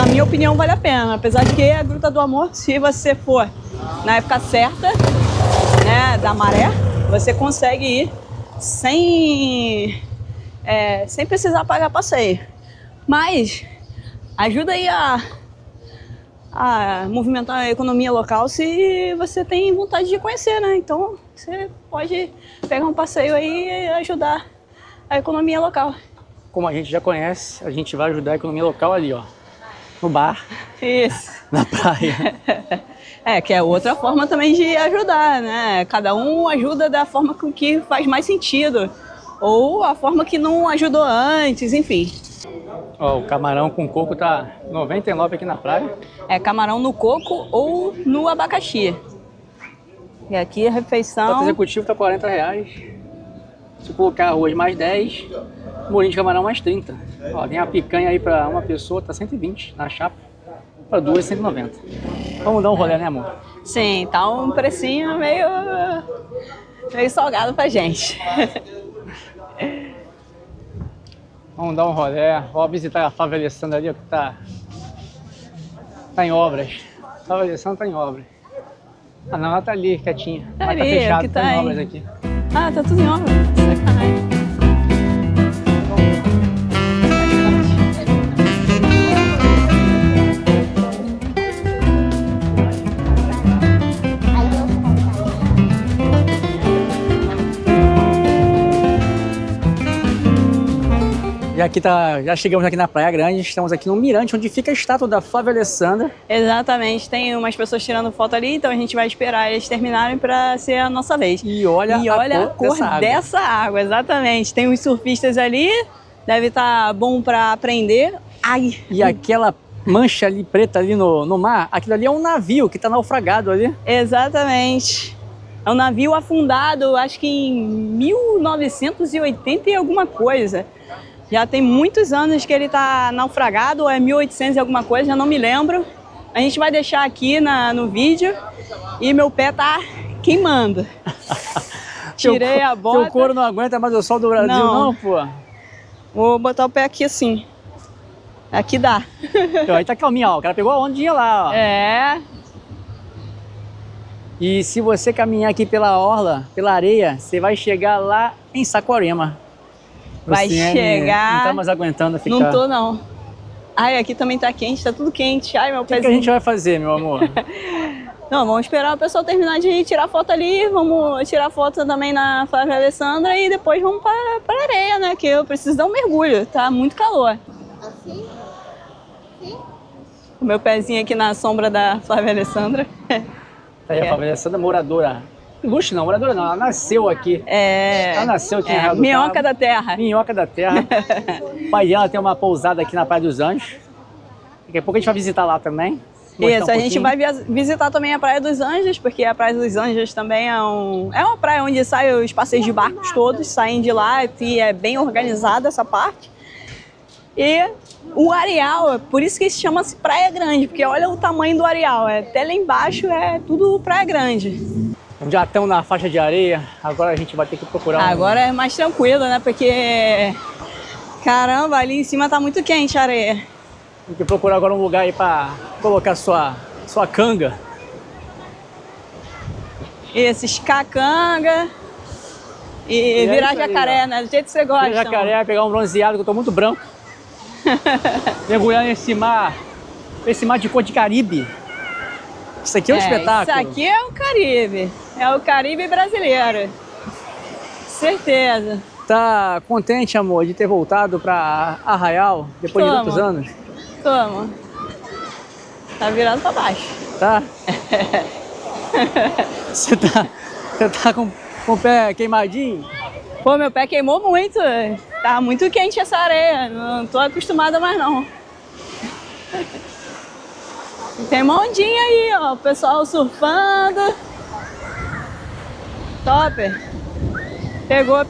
minha opinião, vale a pena. Apesar de que a Gruta do Amor, se você for na época certa, né, da maré, você consegue ir sem precisar pagar passeio. Mas ajuda aí a movimentar a economia local se você tem vontade de conhecer, né? Então você pode pegar um passeio aí e ajudar a economia local. Como a gente já conhece, a gente vai ajudar a economia local ali, ó, no bar, Isso. na praia. Que é outra forma também de ajudar, né? Cada um ajuda da forma que faz mais sentido. Ou a forma que não ajudou antes, enfim. Ó, o camarão com coco tá 99 aqui na praia. É camarão no coco ou no abacaxi. E aqui a O prato refeição... executivo tá R$40. Se colocar arroz mais 10, molinho de camarão mais 30. Ó, tem a picanha aí pra uma pessoa, tá 120 na chapa. Pra duas, 190. Vamos dar um rolê, né, amor? Sim, tá um precinho meio salgado pra gente. Vamos dar um rolê. Vou visitar a Flávia Alessandra ali, que tá em obras. A Flávia Alessandra tá em obras. Ah não, ela tá ali, quietinha. Tá Mas ali, tá fechado, que tá tá em aí. obras aqui. Ah, tá tudo em obra. Sacanagem. E aqui já chegamos aqui na Praia Grande, estamos aqui no mirante onde fica a estátua da Flávia Alessandra. Exatamente, tem umas pessoas tirando foto ali, então a gente vai esperar eles terminarem para ser a nossa vez. E olha a cor dessa água, exatamente. Tem uns surfistas ali, deve estar bom para aprender. Ai. E aquela mancha ali preta ali no mar, aquilo ali é um navio que está naufragado ali. Exatamente. É um navio afundado, acho que em 1980 e alguma coisa. Já tem muitos anos que ele está naufragado, ou é 1800 e alguma coisa, já não me lembro. A gente vai deixar aqui no vídeo e meu pé tá queimando. Tirei a bota. Teu couro não aguenta mais o sol do Brasil, não, pô. Vou botar o pé aqui assim. Aqui dá. Então, aí tá calminho, ó. O cara pegou a ondinha lá, ó. É. E se você caminhar aqui pela orla, pela areia, você vai chegar lá em Saquarema. Vai chegar... Não tá mais aguentando ficar... Não tô, não. Ai, aqui também tá quente, tá tudo quente. Ai, meu pezinho. O que a gente vai fazer, meu amor? Não, vamos esperar o pessoal terminar de tirar foto ali, vamos tirar foto também na Flávia Alessandra e depois vamos para areia, né? Que eu preciso dar um mergulho, tá muito calor. Assim? Sim? O meu pezinho aqui na sombra da Flávia Alessandra. Tá aí a Flávia Alessandra, moradora. Luxo não, moradora não, ela nasceu aqui. Ela nasceu aqui em Arraial do Minhoca Cabo. da terra. Minhoca da terra. O pai dela tem uma pousada aqui na Praia dos Anjos. Daqui a pouco a gente vai visitar lá também. Isso, a gente vai visitar também a Praia dos Anjos, porque a Praia dos Anjos também é uma praia onde saem os passeios de barcos todos, saem de lá e é bem organizada essa parte. E o areal, por isso que se chama-se Praia Grande, porque olha o tamanho do areal, até lá embaixo é tudo Praia Grande. Já estamos na faixa de areia, agora a gente vai ter que procurar Agora é mais tranquilo, né? Porque, caramba, ali em cima tá muito quente a areia. Tem que procurar agora um lugar aí para colocar sua canga. Isso, escacanga e virar jacaré, né? Do jeito que você gosta. Virar jacaré, pegar um bronzeado, que eu tô muito branco. Mergulhar nesse mar de cor de Caribe. Isso aqui é um espetáculo. Isso aqui é o Caribe. É o Caribe brasileiro. Certeza. Tá contente, amor, de ter voltado para Arraial depois de tantos anos? Tô, amor. Tá virado pra baixo. Tá? Você tá com o pé queimadinho? Pô, meu pé queimou muito. Tá muito quente essa areia. Não tô acostumada mais, não. Tem uma ondinha aí, ó. O pessoal surfando. Top. Pegou.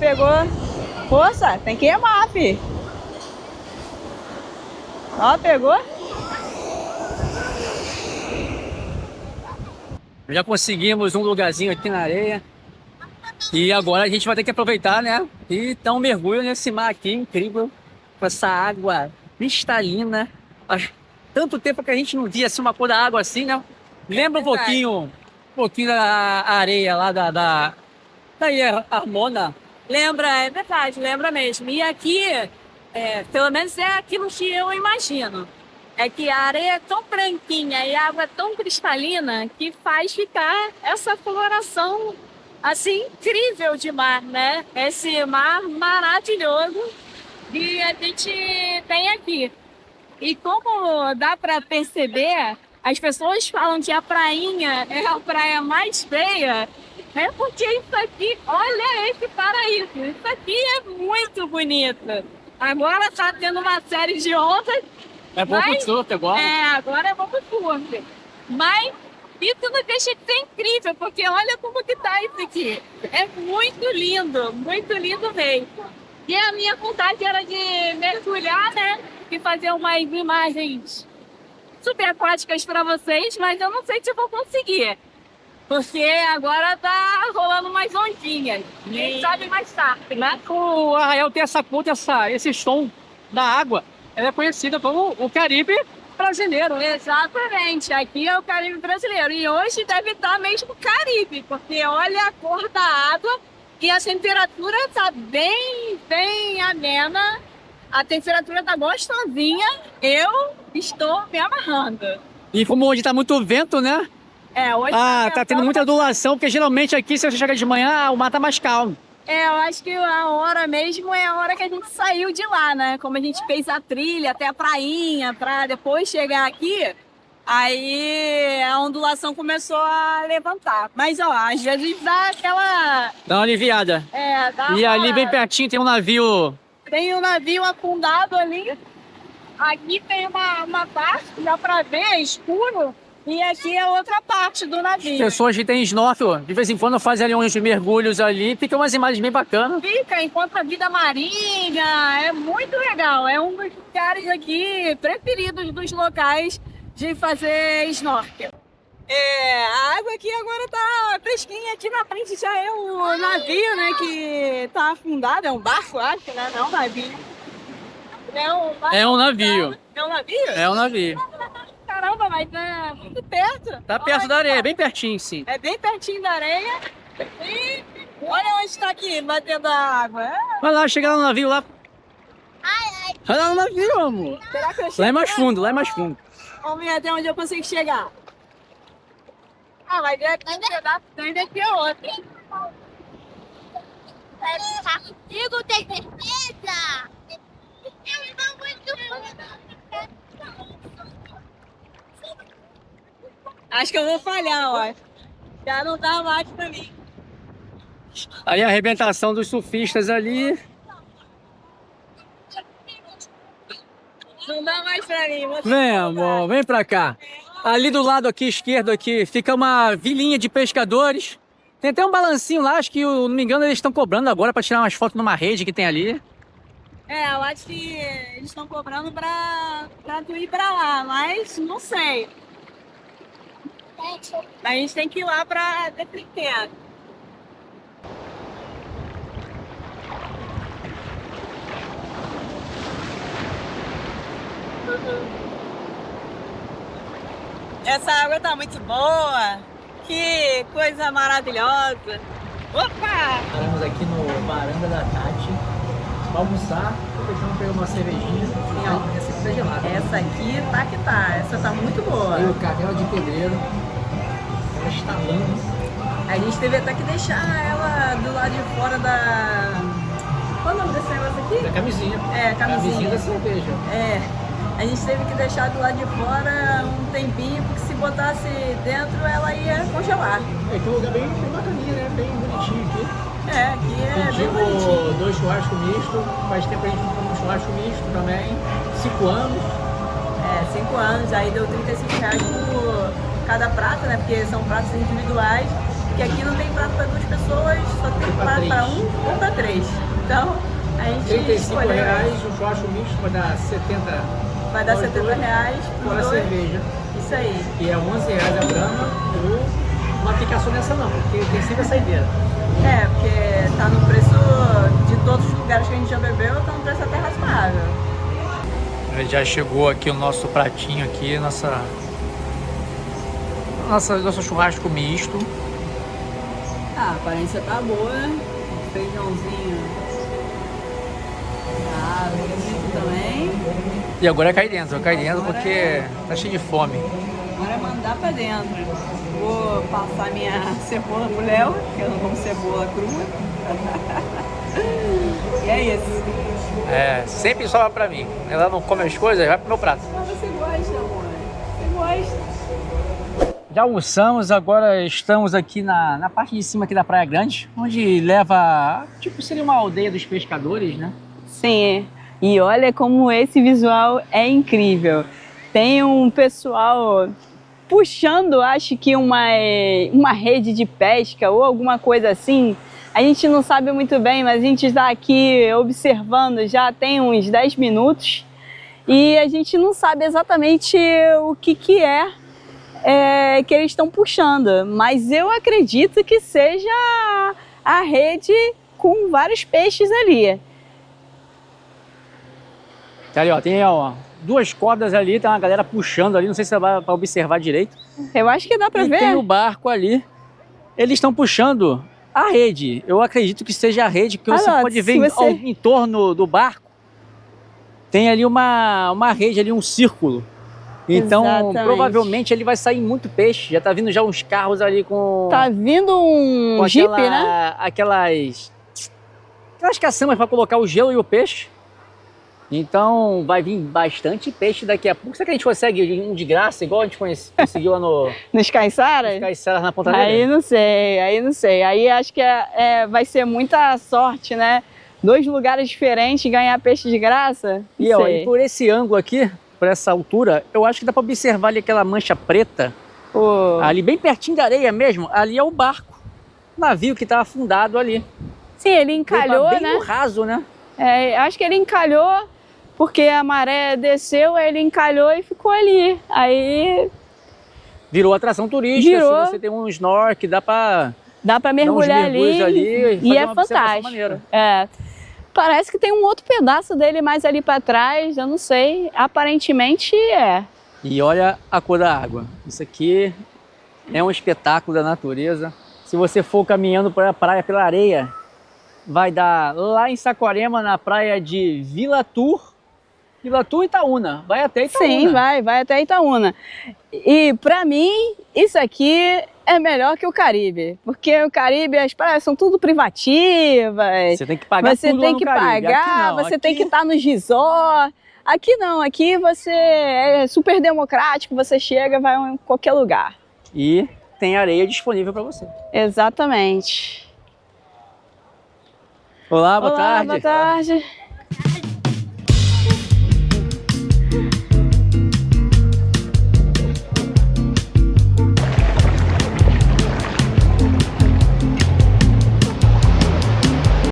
Força, tem que remar, fi. Ó, pegou. Já conseguimos um lugarzinho aqui na areia. E agora a gente vai ter que aproveitar, né? E dar um mergulho nesse mar aqui incrível. Com essa água cristalina. Tanto tempo que a gente não via assim, uma cor da água assim, né? Lembra um pouquinho da areia lá da Armona. Lembra, é verdade, lembra mesmo. E aqui, pelo menos é aquilo que eu imagino. É que a areia é tão branquinha e a água é tão cristalina que faz ficar essa coloração assim incrível de mar, né? Esse mar maravilhoso que a gente tem aqui. E como dá para perceber, as pessoas falam que a prainha é a praia mais feia, é porque isso aqui, olha esse paraíso, isso aqui é muito bonito. Agora tá tendo uma série de ondas. É bom pro surf agora? Agora é bom pro surf. Mas isso não deixa de ser incrível, porque olha como que tá isso aqui. É muito lindo mesmo. E a minha vontade era de mergulhar, né? E fazer umas imagens super aquáticas para vocês, mas eu não sei se eu vou conseguir. Porque agora tá rolando umas ondinhas. Quem sabe mais tarde, né? O Arraial tem essa cor, esse som da água. Ela é conhecida como o Caribe brasileiro. Exatamente, aqui é o Caribe brasileiro. E hoje deve estar mesmo Caribe, porque olha a cor da água E a temperatura tá bem amena. A temperatura tá gostosinha. Eu estou me amarrando. E como hoje tá muito vento, né? Hoje Tá tendo muita ondulação, porque geralmente aqui, se você chega de manhã, o mar tá mais calmo. Eu acho que a hora mesmo é a hora que a gente saiu de lá, né? Como a gente fez a trilha até a prainha, pra depois chegar aqui, aí a ondulação começou a levantar. Mas, ó, às vezes dá aquela... Dá uma aliviada. dá E uma... ali bem pertinho tem um navio. Tem um navio afundado ali. Aqui tem uma parte, dá pra ver, é escuro. E aqui é outra parte do navio. Pessoas que têm snorkel, de vez em quando fazem ali uns mergulhos ali, ficam umas imagens bem bacanas. Fica, encontra a vida marinha, é muito legal. É um dos lugares aqui preferidos dos locais de fazer snorkel. A água aqui agora tá fresquinha. Aqui na frente já é o navio, né, que tá afundado. É um barco, acho, né? Não é um navio. É um navio. É um navio? É um navio. Caramba, mas é muito perto. Tá perto da areia, bem pertinho, sim. É bem pertinho da areia. E olha onde está aqui, batendo a água. Vai lá, chegar no navio lá. Vai lá no navio, amor. Será que eu chego? Lá é mais fundo, lá é mais fundo. Vamos ver até onde eu consigo chegar. Mas é aqui um pedaço grande, aqui é outro. Contigo, tem certeza? Eu estou muito... Acho que eu vou falhar, ó. Já não dá mais pra mim. Ali a arrebentação dos surfistas ali. Não dá mais pra mim. Vem, amor, vem pra cá. Ali do lado aqui, esquerdo aqui, fica uma vilinha de pescadores. Tem até um balancinho lá, acho que, não me engano, eles estão cobrando agora pra tirar umas fotos numa rede que tem ali. Eu acho que eles estão cobrando pra tu ir pra lá, mas não sei. A gente tem que ir lá pra defender. Essa água tá muito boa. Que coisa maravilhosa. Opa! Paramos aqui no Varanda da Tati pra almoçar. Tô deixando pegar uma cervejinha. Essa aqui tá gelada. Essa aqui tá que tá. Essa tá muito boa. E o canela de pedreiro. Ela estalando. A gente teve até que deixar ela do lado de fora da... Qual é o nome desse negócio aqui? Da camisinha. É, camisinha. da cerveja. A gente teve que deixar do lado de fora um tempinho, porque se botasse dentro ela ia congelar. Tem um lugar bem bacaninha, né? Bem bonitinho aqui. Aqui é bem bonitinho. Pedimos 2 churrascos mistos. Faz tempo a gente não come um churrasco misto também. 5 anos. 5 anos, aí deu R$35 por cada prato, né? Porque são pratos individuais. Porque aqui não tem prato para 2 pessoas, só tem prato para 1 ou para 3. Então, a gente R$35 escolheu. o churrasco misto vai dar 70. Vai dar R$70 por Fora a 2. cerveja. Isso aí. Que é R$11 a Brahma. Ou não ficar só nessa não, porque tem sempre a saideira. Porque tá no preço de todos os lugares que a gente já bebeu, tá no preço até razoável. Já chegou aqui o nosso pratinho aqui, nosso churrasco misto. A aparência tá boa, feijãozinho tá bonito também. E agora é cair dentro porque tá cheio de fome. Agora é mandar pra dentro. Vou passar minha cebola pro Léo, porque eu não como cebola crua. E é isso. Sempre sobra pra mim. Ela não come as coisas, vai pro meu prato. Mas você gosta, amor. Você gosta. Já almoçamos, agora estamos aqui na parte de cima aqui da Praia Grande, onde leva, seria uma aldeia dos pescadores, né? Sim, e olha como esse visual é incrível. Tem um pessoal puxando, acho que uma rede de pesca ou alguma coisa assim. A gente não sabe muito bem, mas a gente está aqui observando já tem uns 10 minutos e a gente não sabe exatamente o que é que eles estão puxando, mas eu acredito que seja a rede com vários peixes ali. Ali, ó, tem 2 cordas ali, tá uma galera puxando ali, não sei se vai para observar direito. Eu acho que dá para E ver. tem o barco ali. Eles estão puxando A rede, eu acredito que seja a rede, porque você Olha lá, pode se ver você- em torno do barco, tem ali uma rede, ali um círculo. Então, Exatamente. provavelmente ele vai sair muito peixe. Já tá vindo já uns carros ali com... Tá vindo um com Jeep, né? Aquelas caçambas para colocar o gelo e o peixe. Então vai vir bastante peixe daqui a pouco. Será que a gente consegue um de graça, igual a gente conseguiu lá no Nos Caiçaras? Caiçaras na Ponta Aí Negra? não sei, aí não sei. Aí acho que vai ser muita sorte, né? 2 lugares diferentes, ganhar peixe de graça. Não E, ó, sei. e por esse ângulo aqui, por essa altura, eu acho que dá para observar ali aquela mancha preta, Pô. ali bem pertinho da areia mesmo. Ali é o barco, o navio que tá afundado ali. Sim, ele Veio encalhou, bem né? no raso, né? Acho que ele encalhou porque a maré desceu, ele encalhou e ficou ali. Aí Virou atração turística. Virou. Se você tem um snorkel, dá para dá pra uns mergulhar mergulhos ali e e fazer é uma observação fantástico. maneira. Parece que tem um outro pedaço dele mais ali pra trás, eu não sei. Aparentemente é. E olha a cor da água. Isso aqui é um espetáculo da natureza. Se você for caminhando pela praia, pela areia, vai dar lá em Saquarema, na praia de Vila Tur e Itaúna. Vai até Itaúna. Sim, vai até Itaúna. E pra mim, isso aqui é melhor que o Caribe. Porque o Caribe, as praias são tudo privativas. Você tem que pagar Você tudo lá tem no que Caribe. Aqui pagar, não, você tem aqui- que estar nos resort. Aqui não, aqui você é super democrático, você chega, vai em qualquer lugar. E tem areia disponível para você. Exatamente. Olá, boa Olá, tarde. boa tarde.